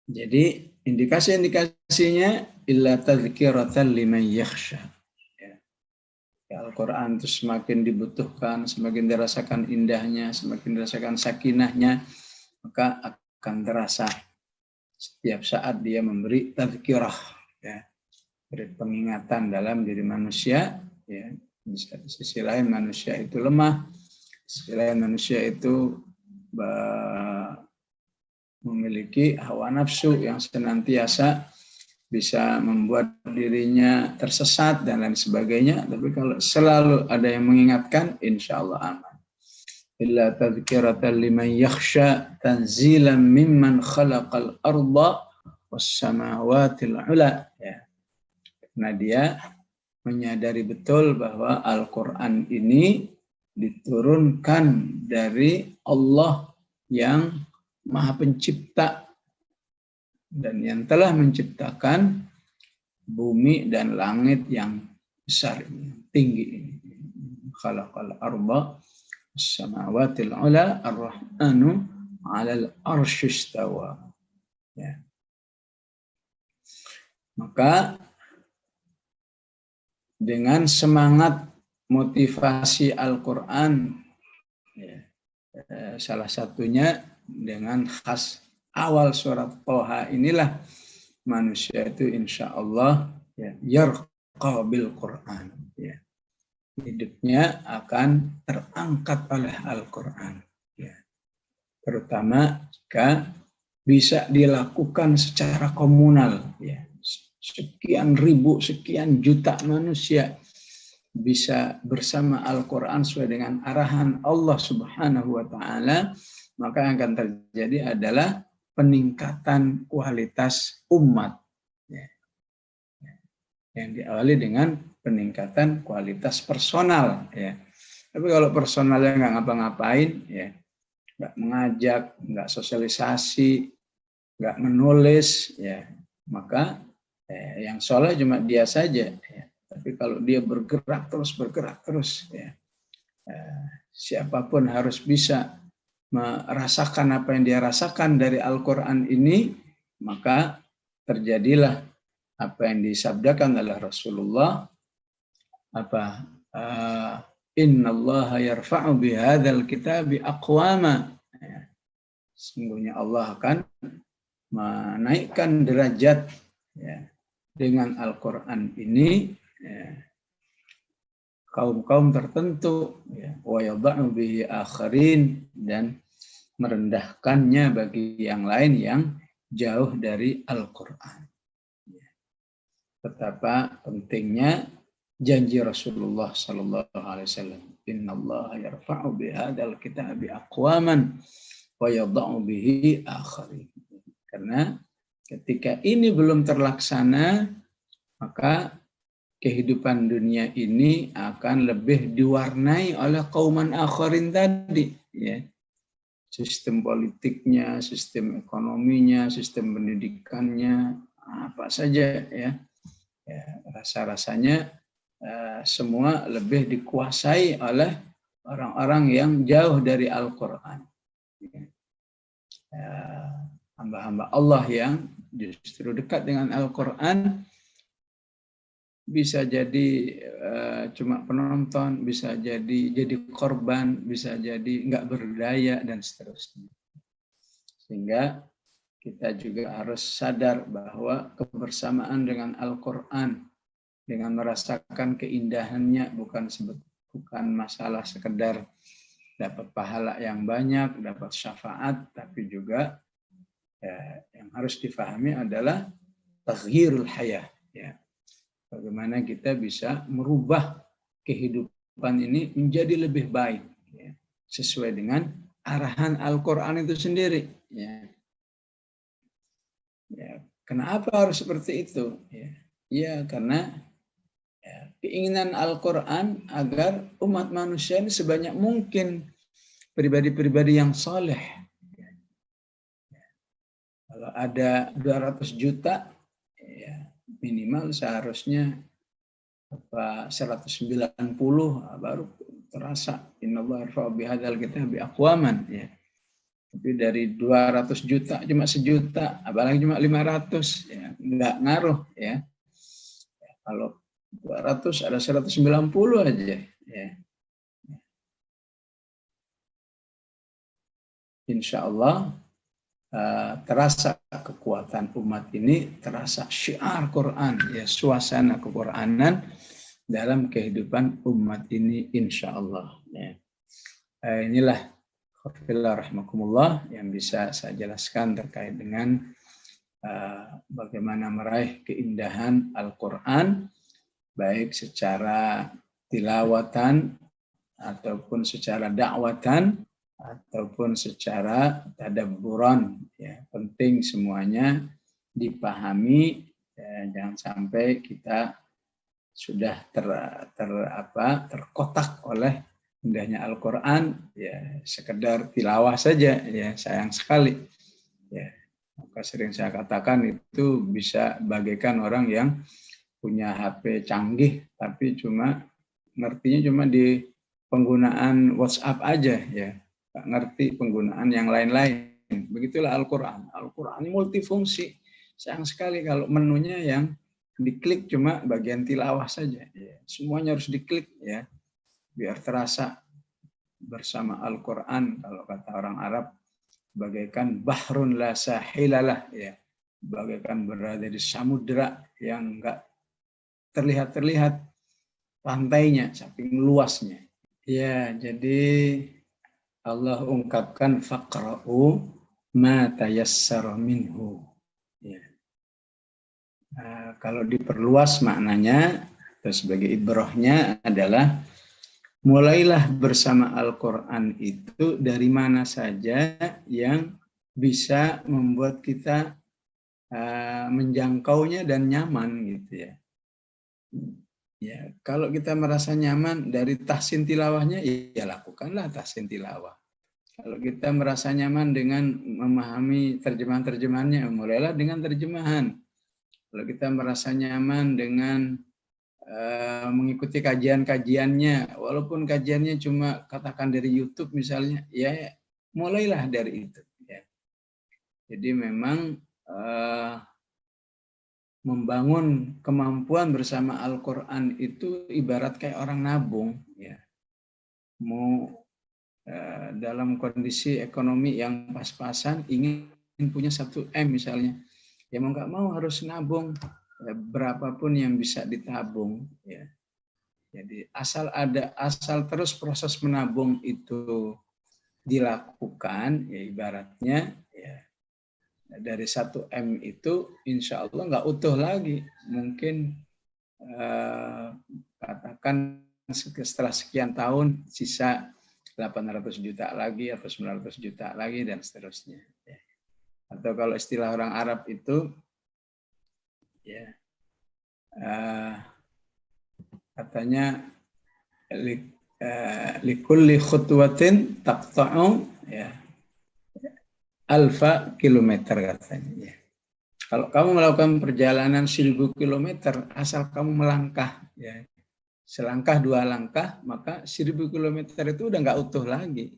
S1: Jadi indikasi-indikasinya illa tadzkiratan liman yakhsha. Al-Quran itu semakin dibutuhkan, semakin dirasakan indahnya, semakin dirasakan sakinahnya, maka akan terasa setiap saat dia memberi tadzkirah, beri pengingatan dalam diri manusia ya. Di sisi lain manusia itu lemah, di sisi lain manusia itu memiliki hawa nafsu yang senantiasa bisa membuat dirinya tersesat dan lain sebagainya. Tapi kalau selalu ada yang mengingatkan, insya Allah aman. Illa tadhkiratan liman yakhsha tanzilan mimman khalaqal arda was samawatil ula. Ya. Karena dia menyadari betul bahwa Al-Quran ini diturunkan dari Allah yang Maha Pencipta dan yang telah menciptakan bumi dan langit yang besar ini, tinggi ini. Khalaqal arda was-samawatil ula ar-rahmanu 'alal arsy istawa. Ya. Maka dengan semangat motivasi Al-Quran, ya, salah satunya dengan khas awal surat Toha inilah manusia itu insya Allah ya, yarqa bil Quran, ya. Hidupnya akan terangkat oleh Al-Quran, ya. Terutama jika bisa dilakukan secara komunal, ya. Sekian ribu, sekian juta manusia bisa bersama Al-Quran sesuai dengan arahan Allah Subhanahu wa Ta'ala, maka yang akan terjadi adalah peningkatan kualitas umat, ya. Yang diawali dengan peningkatan kualitas personal, ya. Tapi kalau personalnya nggak ngapa-ngapain, ya, nggak mengajak, nggak sosialisasi, nggak menulis, ya, maka yang soleh cuma dia saja, ya. Tapi kalau dia bergerak terus, ya, siapapun harus bisa merasakan apa yang dia rasakan dari Al-Quran ini, maka terjadilah apa yang disabdakan oleh Rasulullah, apa innallaha yarfa'u bihadzal kitabi aqwama. Sesungguhnya Allah akan menaikkan derajat, ya, dengan Al-Quran ini, ya, kaum-kaum tertentu, ya, wa yadha'u bihi akharin, dan merendahkannya bagi yang lain yang jauh dari Al-Quran. Ya. Betapa pentingnya janji Rasulullah sallallahu alaihi wasallam, innallaha yarfa'u bihadzal kitabi aqwaman wa yadha'u bihi akharin. Karena ketika ini belum terlaksana, maka kehidupan dunia ini akan lebih diwarnai oleh kauman akharin tadi, ya. Sistem politiknya, sistem ekonominya, sistem pendidikannya, apa saja, ya. Ya, rasa-rasanya semua lebih dikuasai oleh orang-orang yang jauh dari Al-Quran. Hamba-hamba Allah yang justru dekat dengan Al-Quran bisa jadi cuma penonton, bisa jadi korban, bisa jadi nggak berdaya, dan seterusnya. Sehingga kita juga harus sadar bahwa kebersamaan dengan Al-Quran, dengan merasakan keindahannya, bukan masalah sekedar dapat pahala yang banyak, dapat syafaat, tapi juga ya, yang harus difahami adalah taghyirul hayah, ya. Bagaimana kita bisa merubah kehidupan ini menjadi lebih baik, ya, sesuai dengan arahan Al-Quran itu sendiri, ya. Ya, kenapa harus seperti itu? Ya, karena ya, keinginan Al-Quran agar umat manusia ini sebanyak mungkin pribadi-pribadi yang soleh. Ya. Kalau ada 200 juta, ya, minimal seharusnya 190 baru terasa innallaha yarfa'u bihadzal kitabi aqwaman, ya. Tapi dari 200 juta cuma 1 juta, apalagi cuma 500, ya, nggak ngaruh, ya. Kalau 200 ada 190 aja, ya. Insya Allah terasa kekuatan umat ini, terasa syiar Quran, ya, suasana kequranan, dalam kehidupan umat ini insya Allah. Ya. Inilah rahmakumullah yang bisa saya jelaskan terkait dengan bagaimana meraih keindahan Al-Quran, baik secara tilawatan ataupun secara dakwatan ataupun secara tadabburan. Ya, penting semuanya dipahami, ya, jangan sampai kita sudah terkotak oleh indahnya Al-Quran, ya sekedar tilawah saja, ya sayang sekali. Ya, maka sering saya katakan itu bisa bagaikan orang yang punya HP canggih, tapi ngertinya cuma di penggunaan WhatsApp aja, ya nggak ngerti penggunaan yang lain-lain. Begitulah Al-Quran. Al-Quran ini multifungsi. Sayang sekali kalau menunya yang diklik cuma bagian tilawah saja. Ya, semuanya harus diklik, ya, biar terasa bersama Al-Quran. Kalau kata orang Arab, bagaikan bahrun la sahilalah, ya, bagaikan berada di samudera yang enggak terlihat pantainya, saking luasnya. Ya, jadi Allah ungkapkan faqra'u ma tayassara minhu. Ya. Kalau diperluas maknanya, atau sebagai ibrahnya adalah mulailah bersama Al-Quran itu dari mana saja yang bisa membuat kita menjangkaunya dan nyaman gitu ya. Ya, kalau kita merasa nyaman dari tahsin tilawahnya, ya lakukanlah tahsin tilawah. Kalau kita merasa nyaman dengan memahami terjemahan-terjemahannya, mulailah dengan terjemahan. Kalau kita merasa nyaman dengan mengikuti kajian-kajiannya, walaupun kajiannya cuma katakan dari YouTube misalnya, ya mulailah dari itu. Ya. Jadi memang membangun kemampuan bersama Al-Quran itu ibarat kayak orang nabung. Ya. Mau dalam kondisi ekonomi yang pas-pasan, ingin punya 1M misalnya, ya mau nggak mau harus nabung berapapun yang bisa ditabung, ya. Jadi asal terus proses menabung itu dilakukan, ya ibaratnya ya dari 1M itu insya Allah nggak utuh lagi, mungkin katakan setelah sekian tahun sisa 800 juta lagi atau 900 juta lagi dan seterusnya. Atau kalau istilah orang Arab itu, ya katanya likulli khutwatin taqta'u, ya, alfa kilometer katanya. Ya. Kalau kamu melakukan perjalanan 1000 kilometer, asal kamu melangkah, ya, selangkah 2 langkah, maka 1000 kilometer itu udah nggak utuh lagi.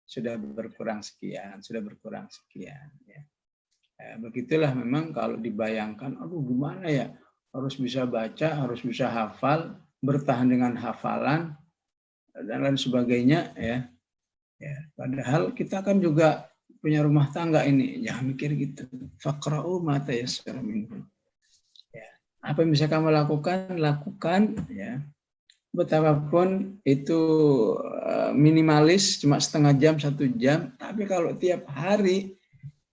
S1: Sudah berkurang sekian. Ya. Begitulah memang kalau dibayangkan, aduh gimana ya, harus bisa baca, harus bisa hafal, bertahan dengan hafalan, dan lain sebagainya. Ya. Padahal kita kan juga punya rumah tangga ini, jangan mikir gitu. Faqra'u ma tayassara minhu. Ya. Apa yang bisa kamu lakukan, ya. Betapapun itu minimalis, cuma setengah jam, 1 jam, tapi kalau tiap hari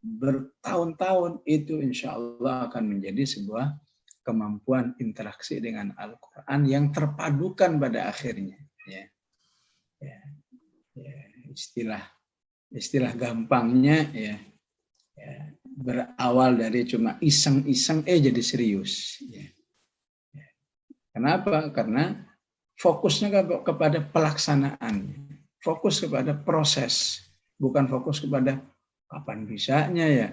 S1: bertahun-tahun itu insya Allah akan menjadi sebuah kemampuan interaksi dengan Al-Quran yang terpadukan pada akhirnya. Ya. Istilah gampangnya, ya, berawal dari cuma iseng-iseng jadi serius. Ya. Kenapa? Karena fokusnya kepada pelaksanaan, fokus kepada proses, bukan fokus kepada kapan bisanya ya,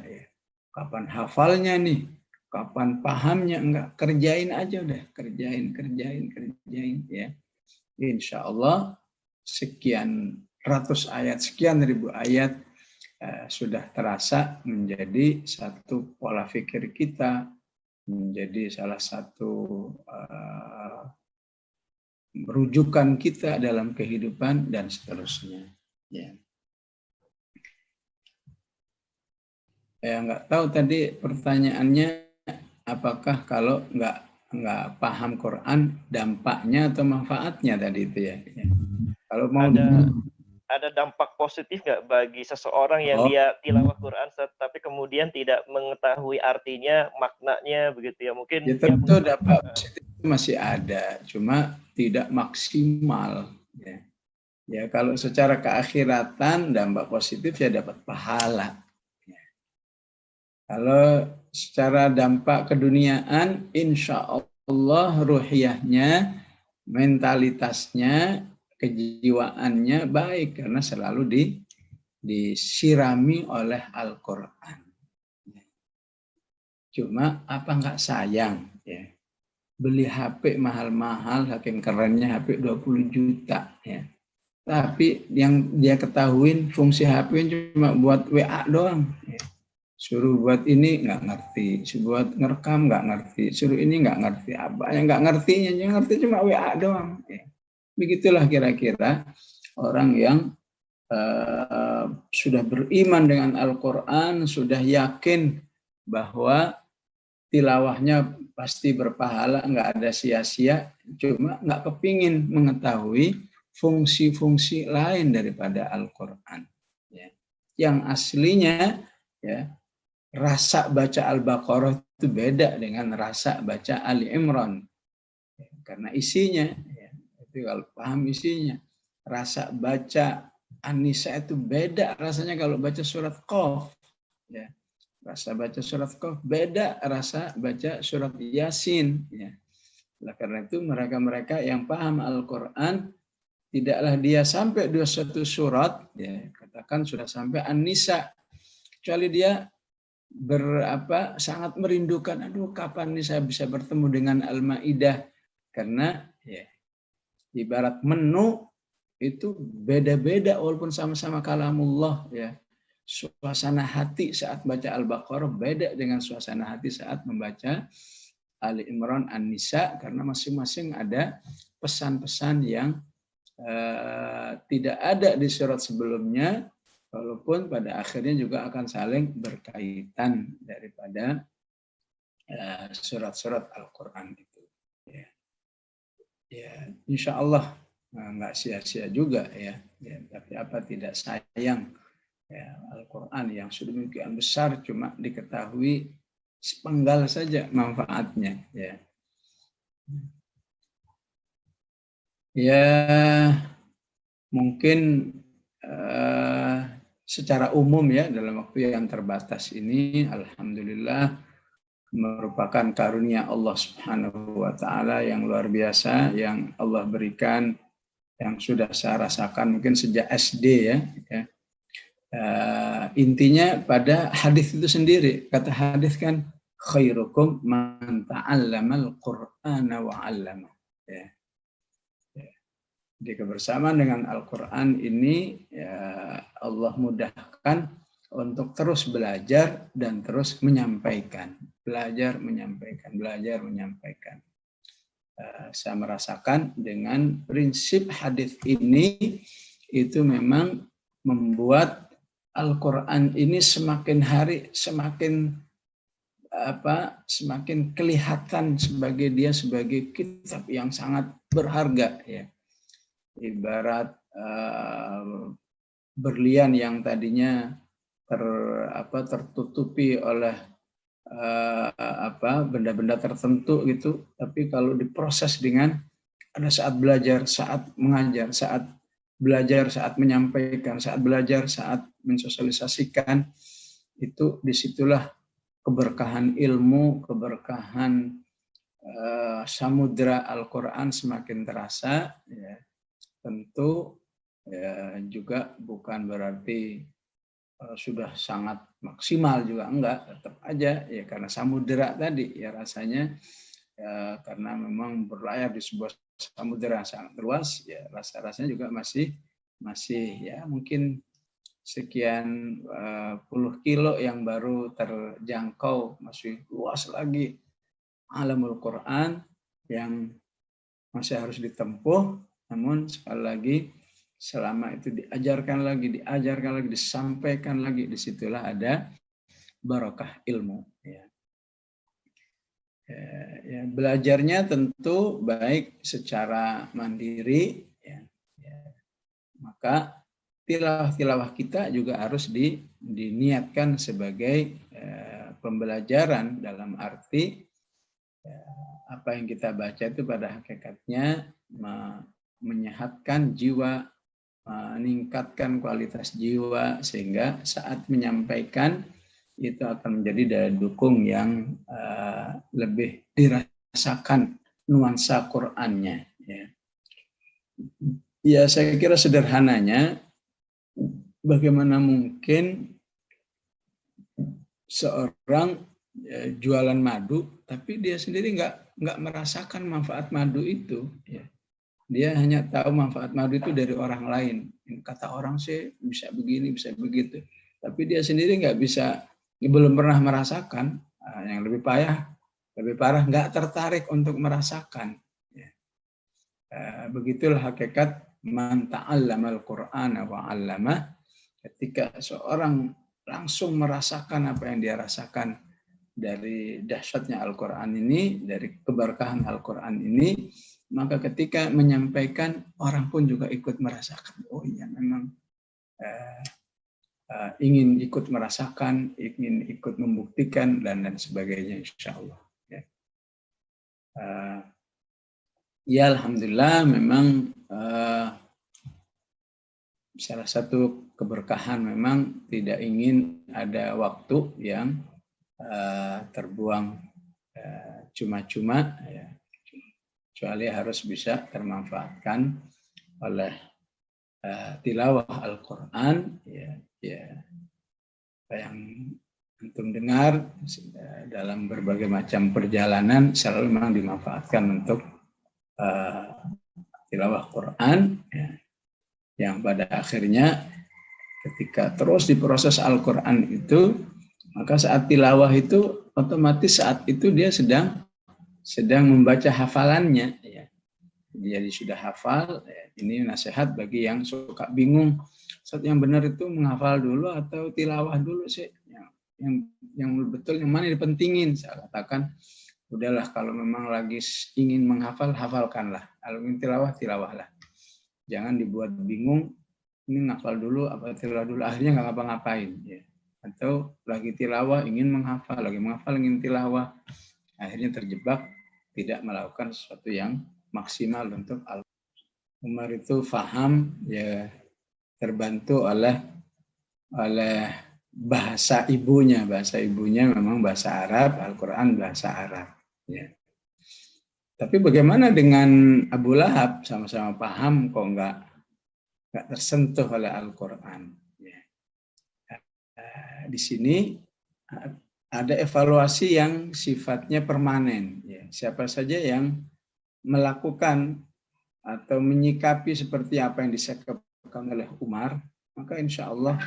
S1: kapan hafalnya nih, kapan pahamnya, enggak, kerjain aja udah, kerjain ya. Insya Allah sekian ratus ayat, sekian ribu ayat sudah terasa menjadi satu pola pikir kita, menjadi salah satu rujukan kita dalam kehidupan dan seterusnya. Ya. Nggak tahu tadi pertanyaannya apakah kalau nggak nggak paham Quran, dampaknya atau manfaatnya tadi itu ya. Kalau mau
S2: ada dampak positif nggak bagi seseorang yang dia tilawah Quran tapi kemudian tidak mengetahui artinya, maknanya begitu ya? Mungkin
S1: ya tentu dampak positif masih ada, cuma tidak maksimal. Ya. Ya kalau secara keakhiratan dampak positif ya dapat pahala. Ya. Kalau secara dampak keduniaan, insya Allah ruhiyahnya, mentalitasnya, kejiwaannya baik karena selalu disirami oleh Al-Quran. Cuma apa nggak sayang ya, beli HP mahal-mahal, saking kerennya HP 20 juta ya. Tapi yang dia ketahuin fungsi HP cuma buat WA doang. Ya. Suruh buat ini nggak ngerti, suruh buat ngerekam nggak ngerti, suruh ini nggak ngerti, apa yang nggak ngertinya, yang ngerti cuma WA doang. Ya. Begitulah kira-kira orang yang sudah beriman dengan Al-Quran, sudah yakin bahwa tilawahnya pasti berpahala, nggak ada sia-sia, cuma nggak kepingin mengetahui fungsi-fungsi lain daripada Al-Quran. Ya. Yang aslinya, ya, rasa baca Al-Baqarah itu beda dengan rasa baca Ali Imran. Ya, karena isinya, ya, itu kalau paham isinya, rasa baca An-Nisa itu beda rasanya kalau baca surat Qaf. Ya. Rasa baca surat Qaf beda rasa baca surat Yasin. Ya. Nah, karena itu mereka-mereka yang paham Al-Quran, tidaklah dia sampai 21 surat, ya, katakan sudah sampai An-Nisa, kecuali dia sangat merindukan, aduh kapan nih saya bisa bertemu dengan Al-Maidah, karena ya, ibarat menu itu beda-beda walaupun sama-sama kalamullah ya. Suasana hati saat baca Al-Baqarah beda dengan suasana hati saat membaca Ali Imran, An-Nisa, karena masing-masing ada pesan-pesan yang tidak ada di surat sebelumnya, walaupun pada akhirnya juga akan saling berkaitan daripada surat-surat Al-Quran itu. Ya, ya insya Allah nggak sia-sia juga ya. Ya, tapi apa tidak sayang ya, Al-Quran yang sedemikian besar cuma diketahui sepenggal saja manfaatnya ya. Ya mungkin secara umum ya dalam waktu yang terbatas ini alhamdulillah merupakan karunia Allah Subhanahu wa taala yang luar biasa yang Allah berikan, yang sudah saya rasakan mungkin sejak SD ya. Intinya pada hadis itu sendiri. Kata hadis kan khairukum man ta'allamal Qur'ana wa 'allama. Ya. Jadi kebersamaan dengan Al-Quran ini ya, Allah mudahkan untuk terus belajar dan terus menyampaikan. Belajar, menyampaikan, belajar, menyampaikan. Saya merasakan dengan prinsip hadis ini itu memang membuat Al-Quran ini semakin hari semakin kelihatan sebagai kitab yang sangat berharga ya. Ibarat berlian yang tadinya tertutupi oleh benda-benda tertentu gitu, tapi kalau diproses dengan ada saat belajar, saat mengajar, saat belajar, saat menyampaikan, saat belajar, saat mensosialisasikan, itu disitulah keberkahan ilmu, keberkahan samudra Al-Quran semakin terasa. Ya. Tentu ya, juga bukan berarti sudah sangat maksimal juga enggak, tetap aja ya karena samudra tadi ya rasanya ya, karena memang berlayar di sebuah samudera sangat luas ya rasa-rasanya juga masih ya mungkin sekian puluh kilo yang baru terjangkau, masih luas lagi alamul Quran yang masih harus ditempuh. Namun sekali lagi selama itu diajarkan lagi, disampaikan lagi, disitulah ada barokah ilmu ya. Ya, belajarnya tentu baik secara mandiri, ya. Maka tilawah kita juga harus diniatkan sebagai pembelajaran, dalam arti apa yang kita baca itu pada hakikatnya menyehatkan jiwa, meningkatkan kualitas jiwa, sehingga saat menyampaikan itu akan menjadi daya dukung yang lebih dirasakan nuansa Qur'annya. Ya, saya kira sederhananya, bagaimana mungkin seorang jualan madu, tapi dia sendiri nggak merasakan manfaat madu itu. Dia hanya tahu manfaat madu itu dari orang lain. Kata orang sih bisa begini, bisa begitu. Tapi dia sendiri nggak bisa, belum pernah merasakan. Yang lebih parah nggak tertarik untuk merasakan. Begitulah hakikat man ta'allamal Qur'ana wa 'allamah. Ketika seorang langsung merasakan apa yang dia rasakan dari dahsyatnya Al-Quran ini, dari keberkahan Al-Quran ini, maka ketika menyampaikan, orang pun juga ikut merasakan. Oh iya, memang ingin ikut merasakan, ingin ikut membuktikan, dan sebagainya, insya Allah. Ya, alhamdulillah, memang salah satu keberkahan memang tidak ingin ada waktu yang terbuang cuma-cuma, kecuali harus bisa termanfaatkan oleh tilawah Al-Quran. Yang antum dengar dalam berbagai macam perjalanan selalu memang dimanfaatkan untuk tilawah Quran, yang pada akhirnya ketika terus diproses Al-Quran itu, maka saat tilawah itu otomatis saat itu dia sedang membaca hafalannya. Jadi sudah hafal. Ini nasihat bagi yang suka bingung, saat yang benar itu menghafal dulu atau tilawah dulu sih. Yang betul yang mana dipentingin? Saya katakan, udahlah, kalau memang lagi ingin menghafal, hafalkanlah. Kalau ingin tilawah, tilawahlah. Jangan dibuat bingung, ini ngafal dulu, apa tilawah dulu, akhirnya nggak ngapa-ngapain. Atau lagi tilawah, ingin menghafal, lagi menghafal, ingin tilawah. Akhirnya terjebak, tidak melakukan sesuatu yang maksimal untuk Al-Quran. Umar itu faham, ya, terbantu oleh bahasa ibunya. Bahasa ibunya memang bahasa Arab, Al-Quran bahasa Arab. Tapi bagaimana dengan Abu Lahab? Sama-sama paham kok nggak tersentuh oleh Al-Quran. Di sini ada evaluasi yang sifatnya permanen. Siapa saja yang melakukan atau menyikapi seperti apa yang disampaikan oleh Umar, maka insya Allah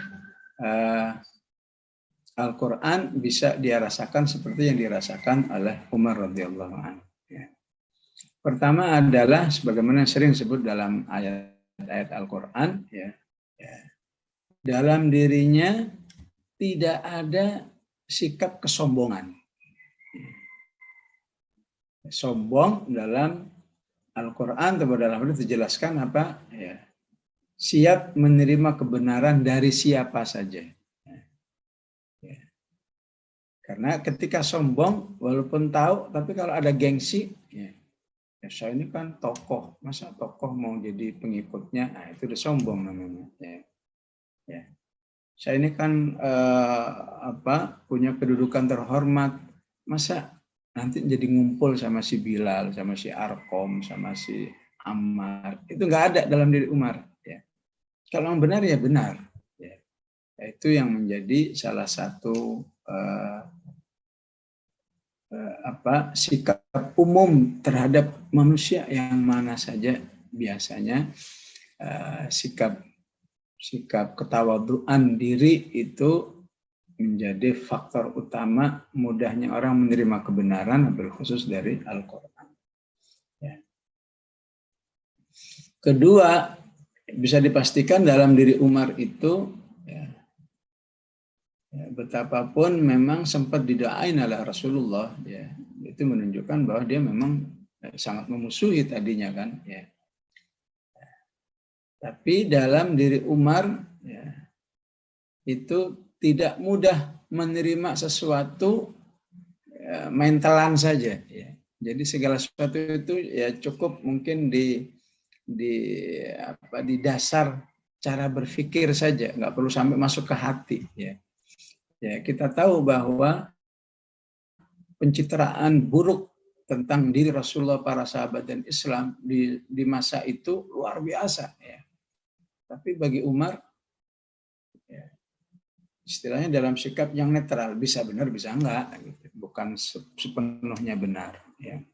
S1: Al-Quran bisa dia rasakan seperti yang dirasakan oleh Umar radhiyallahu anhu. Pertama adalah sebagaimana sering disebut dalam ayat-ayat Al-Quran, dalam dirinya tidak ada sikap kesombongan. Sombong dalam Al-Quran atau dalam hadis dijelaskan apa? Siap menerima kebenaran dari siapa saja. Karena ketika sombong, walaupun tahu, tapi kalau ada gengsi, saya ini kan tokoh, masa tokoh mau jadi pengikutnya? Nah, itu udah sombong namanya. Saya ini kan punya kedudukan terhormat, masa nanti jadi ngumpul sama si Bilal, sama si Arkom, sama si Ammar? Itu nggak ada dalam diri Umar. Kalau yang benar ya benar. Itu yang menjadi salah satu sikap umum terhadap manusia yang mana saja biasanya sikap ketawaduan diri itu menjadi faktor utama mudahnya orang menerima kebenaran, berkhusus dari Al-Quran. Kedua, bisa dipastikan dalam diri Umar itu betapapun memang sempat didoain oleh Rasulullah, itu menunjukkan bahwa dia memang sangat memusuhi tadinya kan, ya. Tapi dalam diri Umar, ya, itu tidak mudah menerima sesuatu main telan saja, ya. Jadi segala sesuatu itu ya cukup mungkin di dasar cara berpikir saja, nggak perlu sampai masuk ke hati, ya. Ya, kita tahu bahwa pencitraan buruk tentang diri Rasulullah, para sahabat dan Islam di masa itu luar biasa, ya. Tapi bagi Umar, ya, istilahnya dalam sikap yang netral, bisa benar bisa enggak, gitu. Bukan sepenuhnya benar, ya.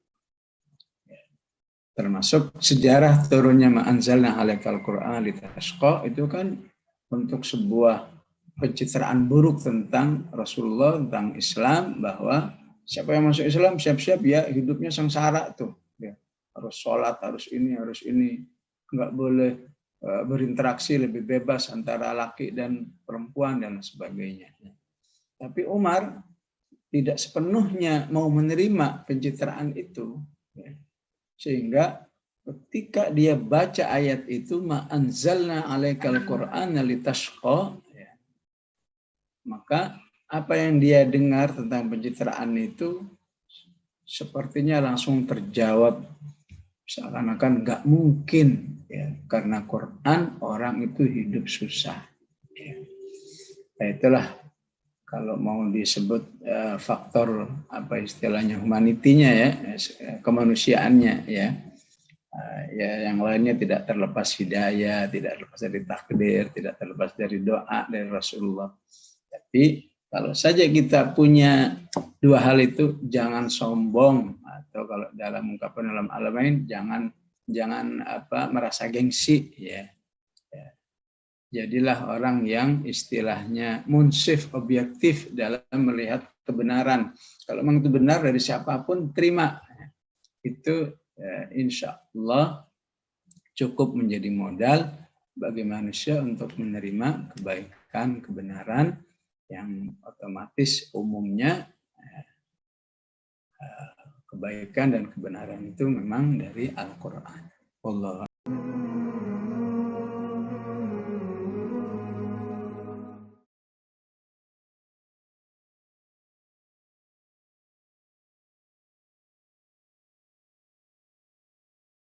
S1: Termasuk sejarah turunnya ma'anzalna 'alaikal Qur'ana litashqa, itu kan untuk sebuah pencitraan buruk tentang Rasulullah, tentang Islam, bahwa siapa yang masuk Islam siap-siap ya hidupnya sengsara tuh, ya. Harus sholat, harus ini, nggak boleh berinteraksi lebih bebas antara laki dan perempuan dan sebagainya. Tapi Umar tidak sepenuhnya mau menerima pencitraan itu, ya. Sehingga ketika dia baca ayat itu, ma'anzalna 'alaikal Qur'ana litashqa, ya, maka apa yang dia dengar tentang pencitraan itu sepertinya langsung terjawab, seakan-akan nggak mungkin, ya, karena Quran orang itu hidup susah, ya. Nah, itulah kalau mau disebut faktor apa istilahnya humanitinya, ya, kemanusiaannya, ya. Ya, yang lainnya tidak terlepas hidayah, tidak terlepas dari takdir, tidak terlepas dari doa dari Rasulullah. Tapi kalau saja kita punya dua hal itu, jangan sombong, atau kalau dalam ungkapan dalam alam lain, jangan merasa gengsi, ya. Jadilah orang yang istilahnya munsif, objektif dalam melihat kebenaran. Kalau memang itu benar dari siapapun, terima. Itu insya Allah cukup menjadi modal bagi manusia untuk menerima kebaikan, kebenaran yang otomatis umumnya kebaikan dan kebenaran itu memang dari Al-Quran. Wallahu